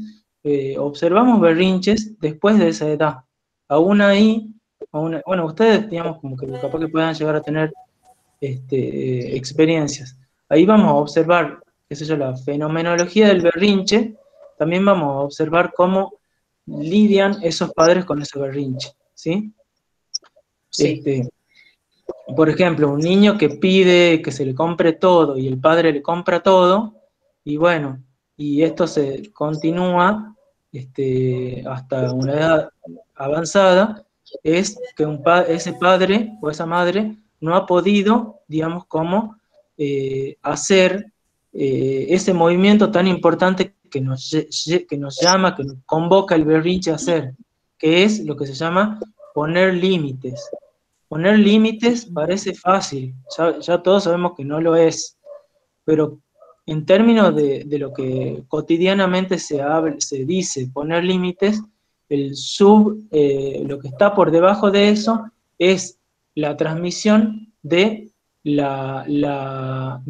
observamos berrinches después de esa edad. Aún ahí, bueno, ustedes, digamos, como que capaz que puedan llegar a tener experiencias. Ahí vamos a observar, qué sé yo, la fenomenología del berrinche, también vamos a observar cómo lidian esos padres con ese berrinche, ¿sí? Sí. Por ejemplo, un niño que pide que se le compre todo y el padre le compra todo, y bueno, y esto se continúa hasta una edad avanzada, es que ese padre o esa madre no ha podido, digamos, como hacer ese movimiento tan importante que nos llama, que nos convoca el berrinche a hacer, que es lo que se llama poner límites. Poner límites parece fácil, ya todos sabemos que no lo es, pero en términos de lo que cotidianamente se dice, poner límites, lo que está por debajo de eso es la transmisión de del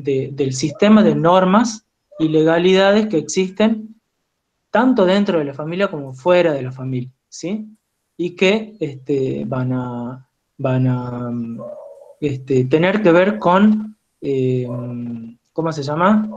sistema de normas y legalidades que existen tanto dentro de la familia como fuera de la familia, ¿sí? Y que van a tener que ver con, ¿cómo se llama?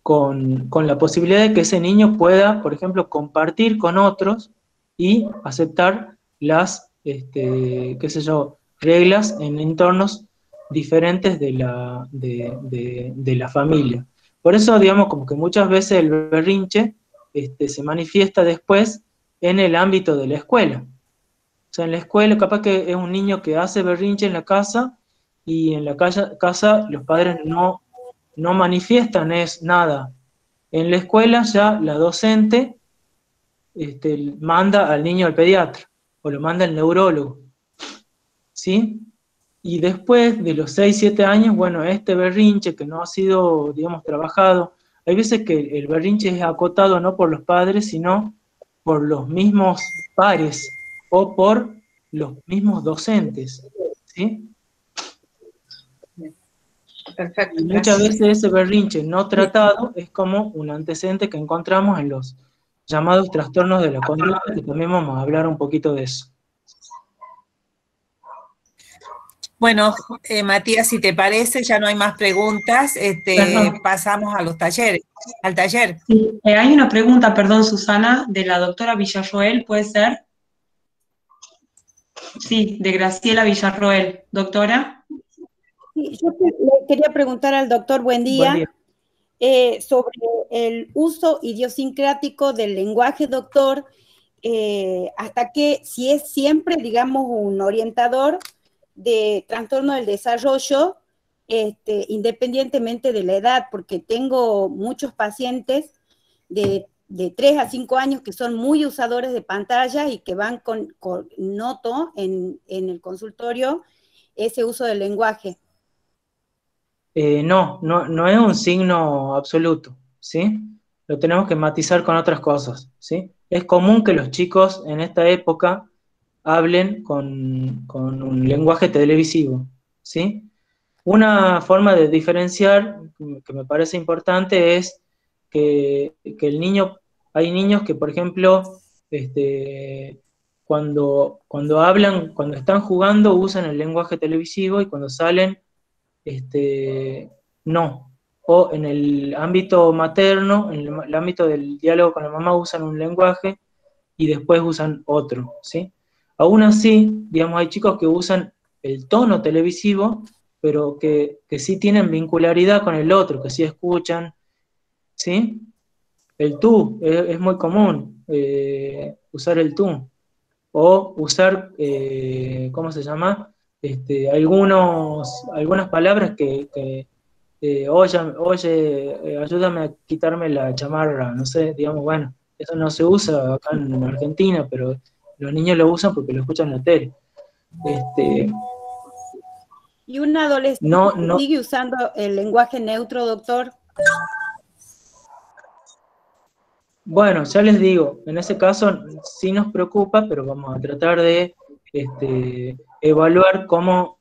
Con la posibilidad de que ese niño pueda, por ejemplo, compartir con otros y aceptar las, qué sé yo, reglas en entornos diferentes de la familia. Por eso, digamos, como que muchas veces el berrinche se manifiesta después en el ámbito de la escuela. O sea, en la escuela capaz que es un niño que hace berrinche en la casa y en la casa los padres no manifiestan nada. En la escuela ya la docente manda al niño al pediatra o lo manda al neurólogo, ¿sí? Y después de los 6, 7 años, bueno, este berrinche que no ha sido, digamos, trabajado, hay veces que el berrinche es acotado no por los padres, sino por los mismos pares o por los mismos docentes, ¿sí? Perfecto. Y muchas veces ese berrinche no tratado es como un antecedente que encontramos en los llamados trastornos de la conducta, que también vamos a hablar un poquito de eso. Bueno, Matías, si te parece, ya no hay más preguntas, pasamos a los talleres, al taller. Sí, hay una pregunta, perdón, Susana, de la doctora Villarroel, ¿puede ser? Sí, de Graciela Villarroel. Doctora. Sí, yo le quería preguntar al doctor, buen día, sobre el uso idiosincrático del lenguaje, doctor, hasta que, si es siempre, digamos, un orientador de trastorno del desarrollo, independientemente de la edad, porque tengo muchos pacientes de 3 a 5 años que son muy usadores de pantalla y que van noto en el consultorio ese uso del lenguaje. No es un signo absoluto, ¿sí? Lo tenemos que matizar con otras cosas, ¿sí? Es común que los chicos en esta época hablen con un lenguaje televisivo, ¿sí? Una forma de diferenciar que me parece importante es que el niño, hay niños que, por ejemplo, cuando hablan, cuando están jugando, usan el lenguaje televisivo y cuando salen, no. O en el ámbito materno, en el ámbito del diálogo con la mamá, usan un lenguaje y después usan otro, ¿sí? Aún así, digamos, hay chicos que usan el tono televisivo, pero que sí tienen vincularidad con el otro, que sí escuchan, ¿sí? El tú, es muy común usar el tú, o usar, ¿cómo se llama? Algunas palabras que oye, ayúdame a quitarme la chamarra, no sé, digamos, bueno, eso no se usa acá en Argentina, pero los niños lo usan porque lo escuchan en la tele. ¿Y un adolescente sigue usando el lenguaje neutro, doctor? Bueno, ya les digo, en ese caso sí nos preocupa, pero vamos a tratar de evaluar cómo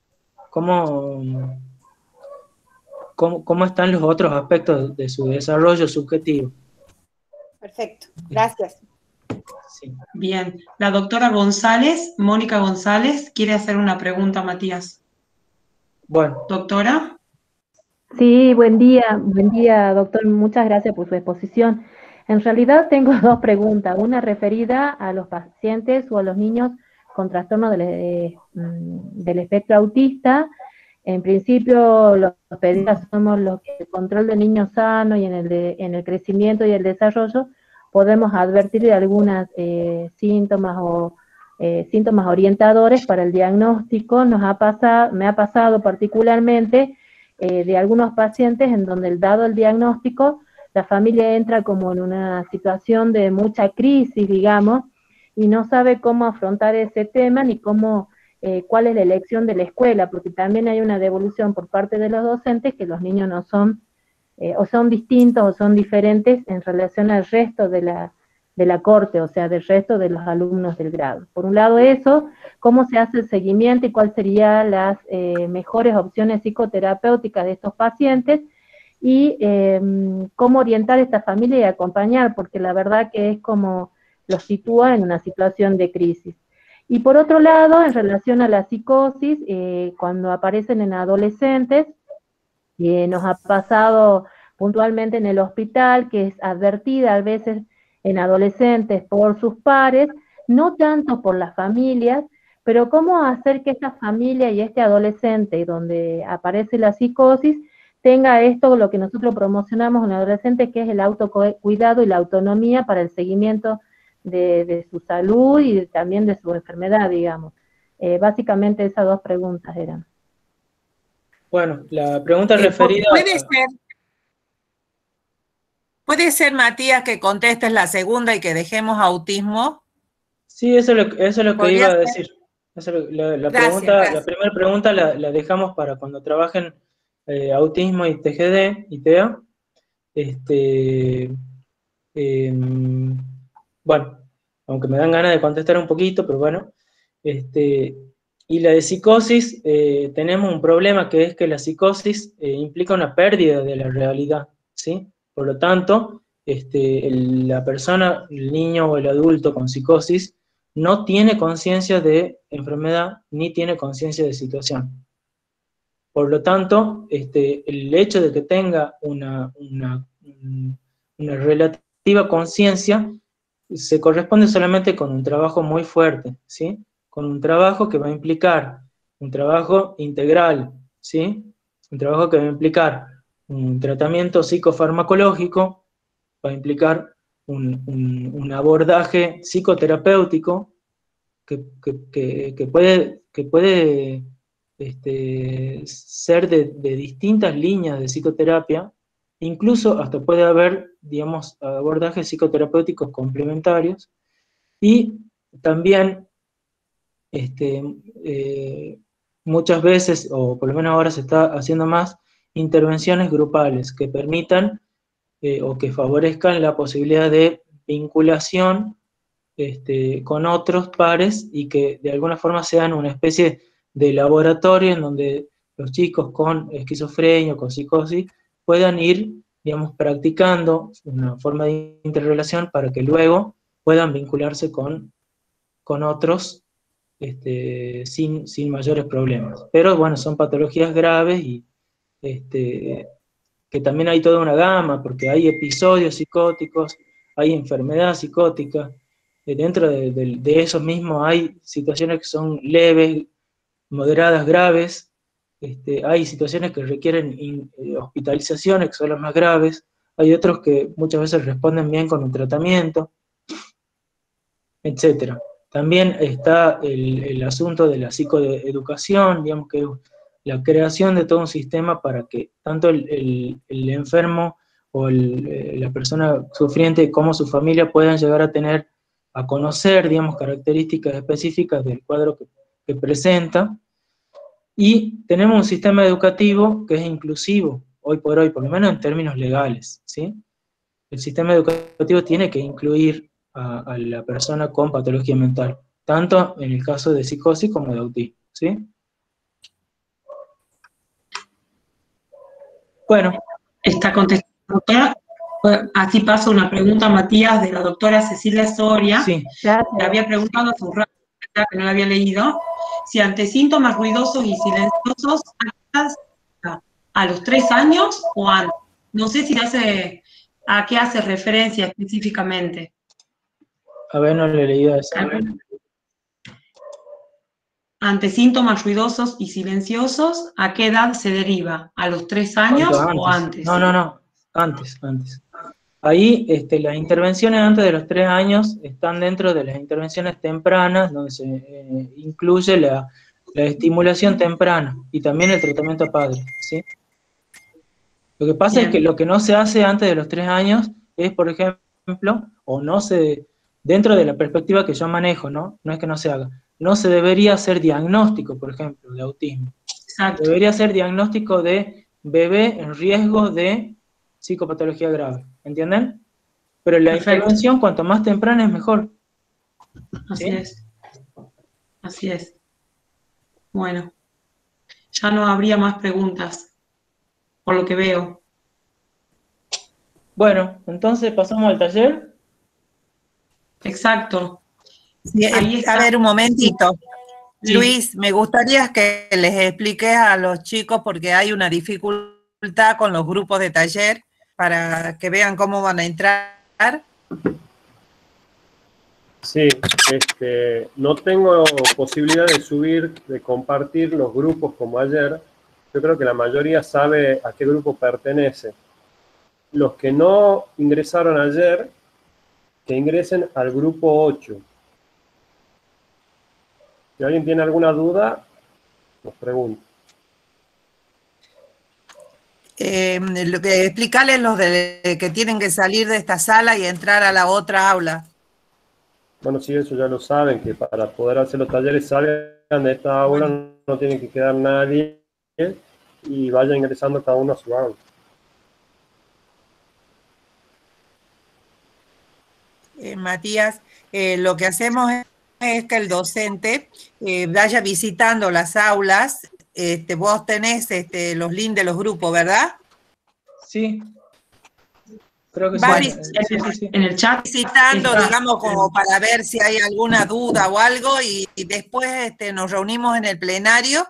están los otros aspectos de su desarrollo subjetivo. Perfecto, gracias. Sí. Bien, la doctora González, Mónica González, quiere hacer una pregunta a Matías. Bueno. Doctora. Sí, buen día, doctor. Muchas gracias por su exposición. En realidad tengo dos preguntas, una referida a los pacientes o a los niños con trastorno del espectro autista. En principio, los pediatras somos los que el control del niño sano y en el crecimiento y el desarrollo podemos advertir de algunos síntomas o síntomas orientadores para el diagnóstico. Me ha pasado particularmente de algunos pacientes en donde, dado el diagnóstico, la familia entra como en una situación de mucha crisis, digamos, y no sabe cómo afrontar ese tema ni cuál es la elección de la escuela, porque también hay una devolución por parte de los docentes que los niños no son, o son distintos o son diferentes en relación al resto de de la corte, o sea, del resto de los alumnos del grado. Por un lado eso, cómo se hace el seguimiento y cuáles serían las mejores opciones psicoterapéuticas de estos pacientes, y cómo orientar a esta familia y acompañar, porque la verdad que es como los sitúa en una situación de crisis. Y por otro lado, en relación a la psicosis, cuando aparecen en adolescentes, nos ha pasado puntualmente en el hospital, que es advertida a veces en adolescentes por sus pares, no tanto por las familias, pero cómo hacer que esta familia y este adolescente, donde aparece la psicosis, tenga esto, lo que nosotros promocionamos en adolescentes, que es el autocuidado y la autonomía para el seguimiento de su salud y también de su enfermedad, digamos. Básicamente esas dos preguntas eran. Bueno, la pregunta referida... ¿Puede ser, Matías, que contestes la segunda y que dejemos autismo? Sí, eso es lo que iba a decir. La primera pregunta la dejamos para cuando trabajen autismo y TGD y TEA. Bueno, aunque me dan ganas de contestar un poquito, pero bueno. Y la de psicosis, tenemos un problema, que es que la psicosis implica una pérdida de la realidad, ¿sí? Por lo tanto, la persona, el niño o el adulto con psicosis, no tiene conciencia de enfermedad ni tiene conciencia de situación. Por lo tanto, el hecho de que tenga una relativa conciencia se corresponde solamente con un trabajo muy fuerte, ¿sí? Con un trabajo que va a implicar un trabajo integral, ¿sí? Un trabajo que va a implicar un tratamiento psicofarmacológico, va a implicar un abordaje psicoterapéutico que puede ser de distintas líneas de psicoterapia, incluso hasta puede haber, digamos, abordajes psicoterapéuticos complementarios, y también muchas veces, o por lo menos ahora se está haciendo más, intervenciones grupales que permitan o que favorezcan la posibilidad de vinculación con otros pares y que de alguna forma sean una especie de laboratorio en donde los chicos con esquizofrenia o con psicosis puedan ir, digamos, practicando una forma de interrelación para que luego puedan vincularse con otros sin mayores problemas. Pero bueno, son patologías graves y que también hay toda una gama, porque hay episodios psicóticos, hay enfermedad psicótica, dentro de esos mismos hay situaciones que son leves, moderadas, graves, hay situaciones que requieren hospitalizaciones, que son las más graves, hay otros que muchas veces responden bien con un tratamiento, etc. También está el asunto de la psicoeducación, digamos que la creación de todo un sistema para que tanto el enfermo o la persona sufriente como su familia puedan llegar a conocer, digamos, características específicas del cuadro que presenta. Y tenemos un sistema educativo que es inclusivo, hoy por hoy, por lo menos en términos legales, ¿sí? El sistema educativo tiene que incluir a la persona con patología mental, tanto en el caso de psicosis como de autismo, ¿sí? Bueno. Está contestando, doctora. Aquí pasa una pregunta, Matías, de la doctora Cecilia Soria. Sí. Le había preguntado hace un rato, que no la había leído, si ante síntomas ruidosos y silenciosos, a los 3 años o antes. No sé si a qué hace referencia específicamente. A ver, no le he leído eso. Ante síntomas ruidosos y silenciosos, ¿a qué edad se deriva? ¿A los 3 años o antes? No, antes. Ahí las intervenciones antes de los 3 años están dentro de las intervenciones tempranas, donde se incluye la estimulación temprana y también el tratamiento a padres, ¿sí? Lo que pasa es que lo que no se hace antes de los 3 años es, por ejemplo, dentro de la perspectiva que yo manejo, ¿no? No es que no se haga. No se debería hacer diagnóstico, por ejemplo, de autismo. Exacto. Debería ser diagnóstico de bebé en riesgo de psicopatología grave. ¿Entienden? pero la Perfecto. intervención cuanto más temprana es mejor. Así ¿Sí? es. Así es. Bueno, ya no habría más preguntas, por lo que veo. Bueno, entonces pasamos al taller. Exacto. Sí, Ahí está. a ver, un momentito. Sí. Luis, me gustaría que les expliques a los chicos porque hay una dificultad con los grupos de taller para que vean cómo van a entrar. Sí, no tengo posibilidad de subir, de compartir los grupos como ayer. Yo creo que la mayoría sabe a qué grupo pertenece. Los que no ingresaron ayer, que ingresen al grupo 8. Si alguien tiene alguna duda, nos pregunta. Explicarles los que tienen que salir de esta sala y entrar a la otra aula. Bueno, sí, eso ya lo saben, que para poder hacer los talleres salgan de esta aula, no tiene que quedar nadie y vaya ingresando cada uno a su aula. Matías, lo que hacemos es que el docente vaya visitando las aulas. Vos tenés los links de los grupos, ¿verdad? Sí. Creo que Va sí. En el chat. Visitando, digamos, como para ver si hay alguna duda o algo, y después nos reunimos en el plenario.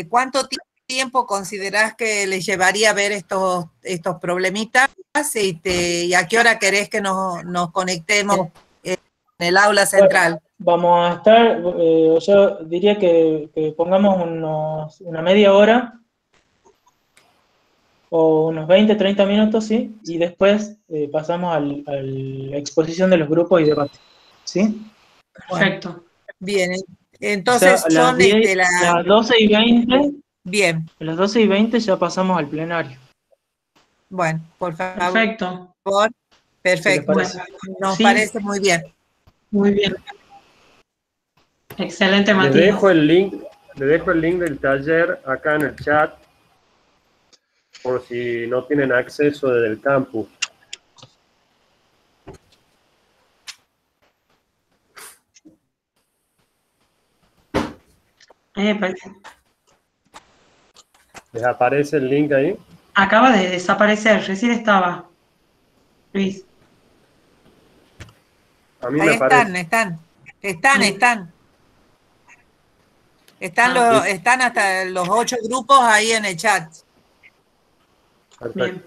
¿Cuánto tiempo considerás que les llevaría a ver estos problemitas? ¿Y a qué hora querés que nos conectemos en el aula central? Bueno, vamos a estar, yo diría que pongamos una media hora o unos 20, 30 minutos, ¿sí? Y después pasamos a la exposición de los grupos y debate, ¿sí? Perfecto. Bien, O entonces sea, son las 12 y 20. Bien. A las 12 y 20 ya pasamos al plenario. Bueno, por favor. Perfecto. Perfecto. Bueno, nos sí. parece muy bien. Muy bien. Excelente, Les Matías. dejo el link del taller acá en el chat, por si no tienen acceso desde el campus. ¿Les aparece el link ahí? Acaba de desaparecer, recién estaba. Luis. A mí Ahí me aparece. están. Están hasta los 8 grupos ahí en el chat. Perfecto. Bien.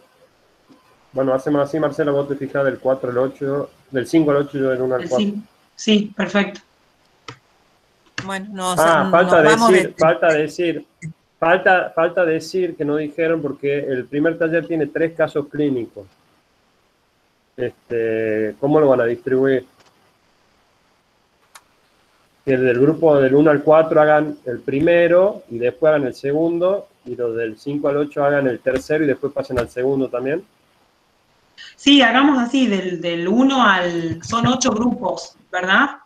Bueno, hacemos así, Marcela, vos te fijas del 4 al 8, del 5 al 8 y del 1 al 4. Sí, perfecto. Bueno, falta decir que no dijeron porque el primer taller tiene 3 casos clínicos. ¿Cómo lo van a distribuir? Que del grupo del 1 al 4 hagan el primero y después hagan el segundo, y los del 5 al 8 hagan el tercero y después pasen al segundo también. Sí, hagamos así, del 1 al... Son 8 grupos, ¿verdad?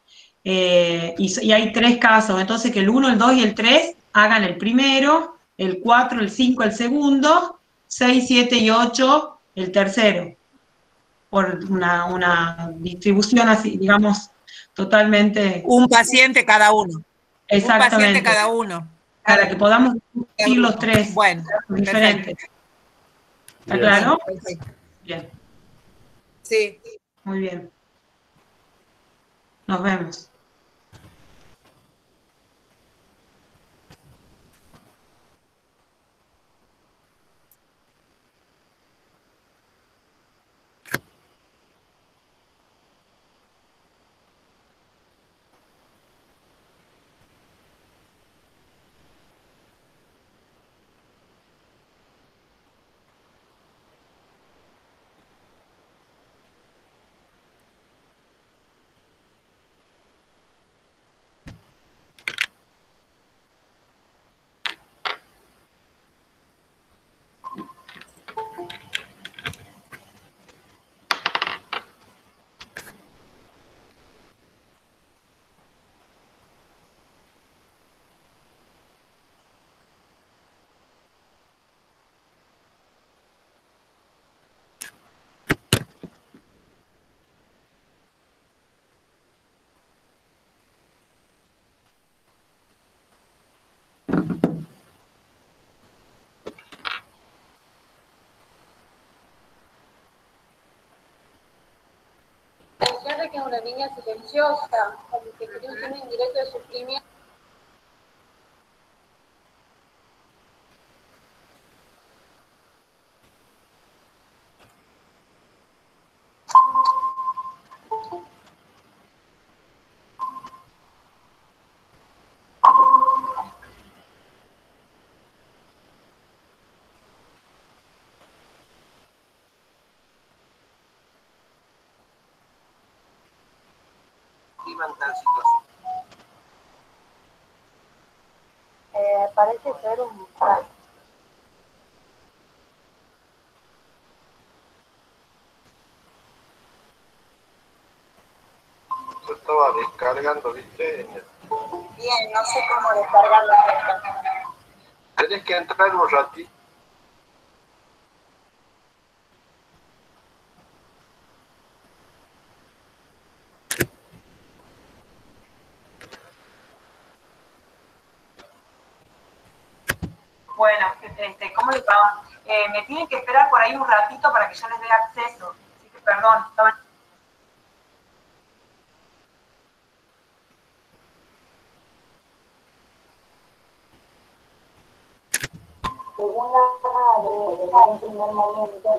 Y hay 3 casos, entonces que el 1, el 2 y el 3 hagan el primero, el 4, el 5 el segundo, 6, 7 y 8 el tercero. Por una distribución así, digamos, totalmente... Un paciente cada uno. Exactamente. Un paciente cada uno. Para que podamos discutir los 3. Bueno, diferentes. ¿Está claro? Perfecto. Bien. Sí. Muy bien. Nos vemos. parece que es una niña silenciosa, como que tiene un indirecto de sufrimiento. Parece ser un... Yo estaba descargando, ¿viste? Bien, no sé cómo descargarlo. Tenés que entrar un ratito. Bueno, ¿cómo le pago? Me tienen que esperar por ahí un ratito para que yo les dé acceso. Así que perdón, estaban... Según la madre, en un primer momento,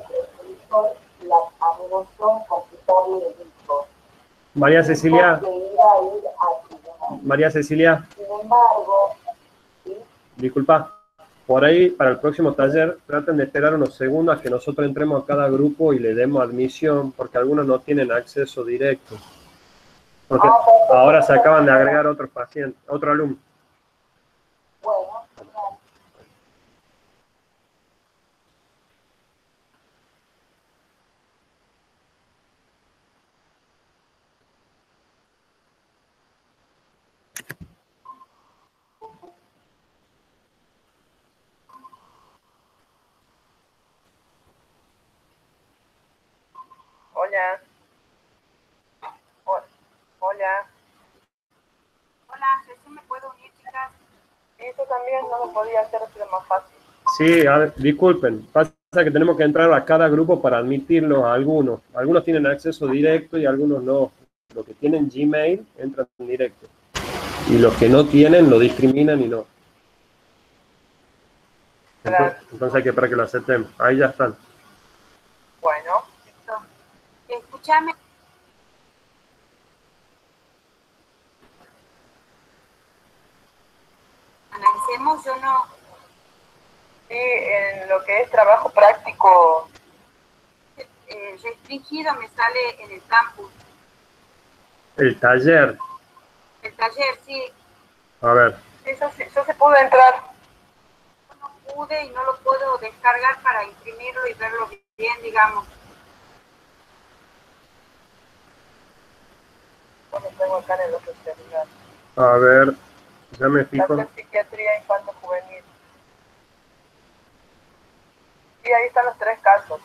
el hijo la anegó consultorio de hijos. María Cecilia. Que iba a ir al tribunal. María Cecilia. Sin embargo, ¿sí? Disculpa. Por ahí, para el próximo taller, traten de esperar unos segundos a que nosotros entremos a cada grupo y le demos admisión, porque algunos no tienen acceso directo. Porque ahora se acaban de agregar otros pacientes, otro alumno. Bueno, Hola. Hola. Hola, ¿sí me puedo unir, chicas? Eso también no lo podía hacer, pero más fácil. Sí, a ver, disculpen. Pasa que tenemos que entrar a cada grupo para admitirlos a algunos. Algunos tienen acceso directo y algunos no. Los que tienen Gmail entran en directo. Y los que no tienen lo discriminan y no. Entonces hay que esperar que lo aceptemos. Ahí ya están. Bueno. Escúchame. Analicemos, yo no... Sí, en lo que es trabajo práctico. Restringido me sale en el campus. El taller. El taller, sí. A ver. Eso se pudo entrar. Yo no pude y no lo puedo descargar para imprimirlo y verlo bien, digamos. Bueno, tengo acá en el otro celular. A ver, ya me fijo. La psiquiatría infanto-juvenil. Sí, ahí están los 3 casos.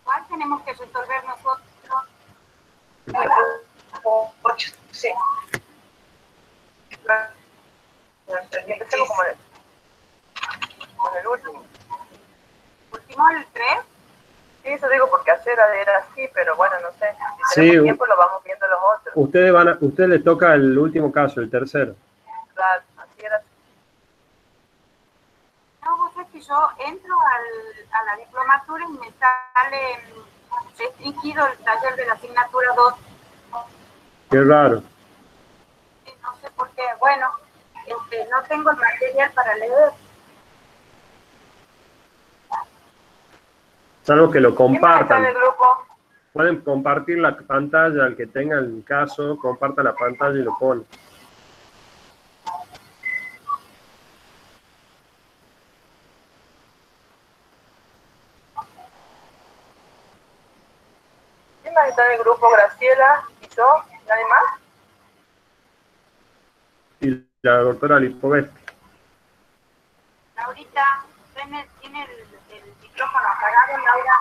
¿Cuál tenemos que resolver nosotros? 8, sí. Empecemos con el último. ¿Último el 3? Sí, eso digo porque ayer era así, pero bueno, no sé. Si Sí, tenemos tiempo lo vamos viendo los otros. Ustedes les toca el último caso, el tercero. Claro, así era. No, vos sabés que yo entro a la diplomatura y me sale restringido el taller de la asignatura 2. Qué raro. No sé por qué. Bueno, no tengo el material para leer. Salvo que lo compartan. ¿Quién está en el grupo? Pueden compartir la pantalla, al que tenga el caso, comparta la pantalla y lo pone. ¿Quién más está en el grupo? Graciela y yo, ¿nadie más? Y la doctora Lipovetsky. Laurita, ¿tiene el micrófono apagado, Laura?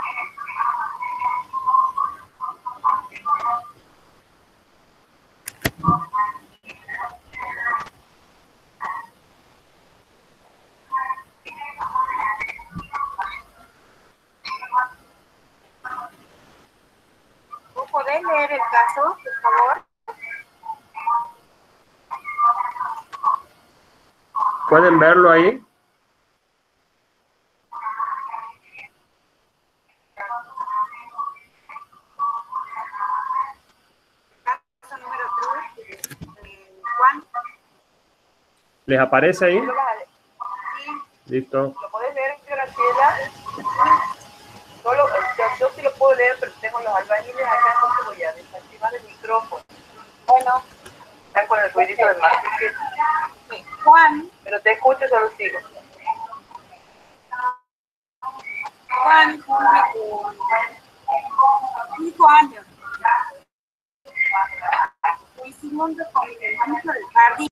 ¿Pueden verlo ahí? ¿Les aparece ahí? Listo. ¿Lo podés leer, Graciela? Yo sí lo puedo leer, pero tengo los albañiles acá, entonces voy a desactivar el micrófono. Bueno. Están con el ruidito del martillo. Sí. Juan. Pero te escucho, solo sigo. Juan, 5 años. Hicimos con el maestro del jardín.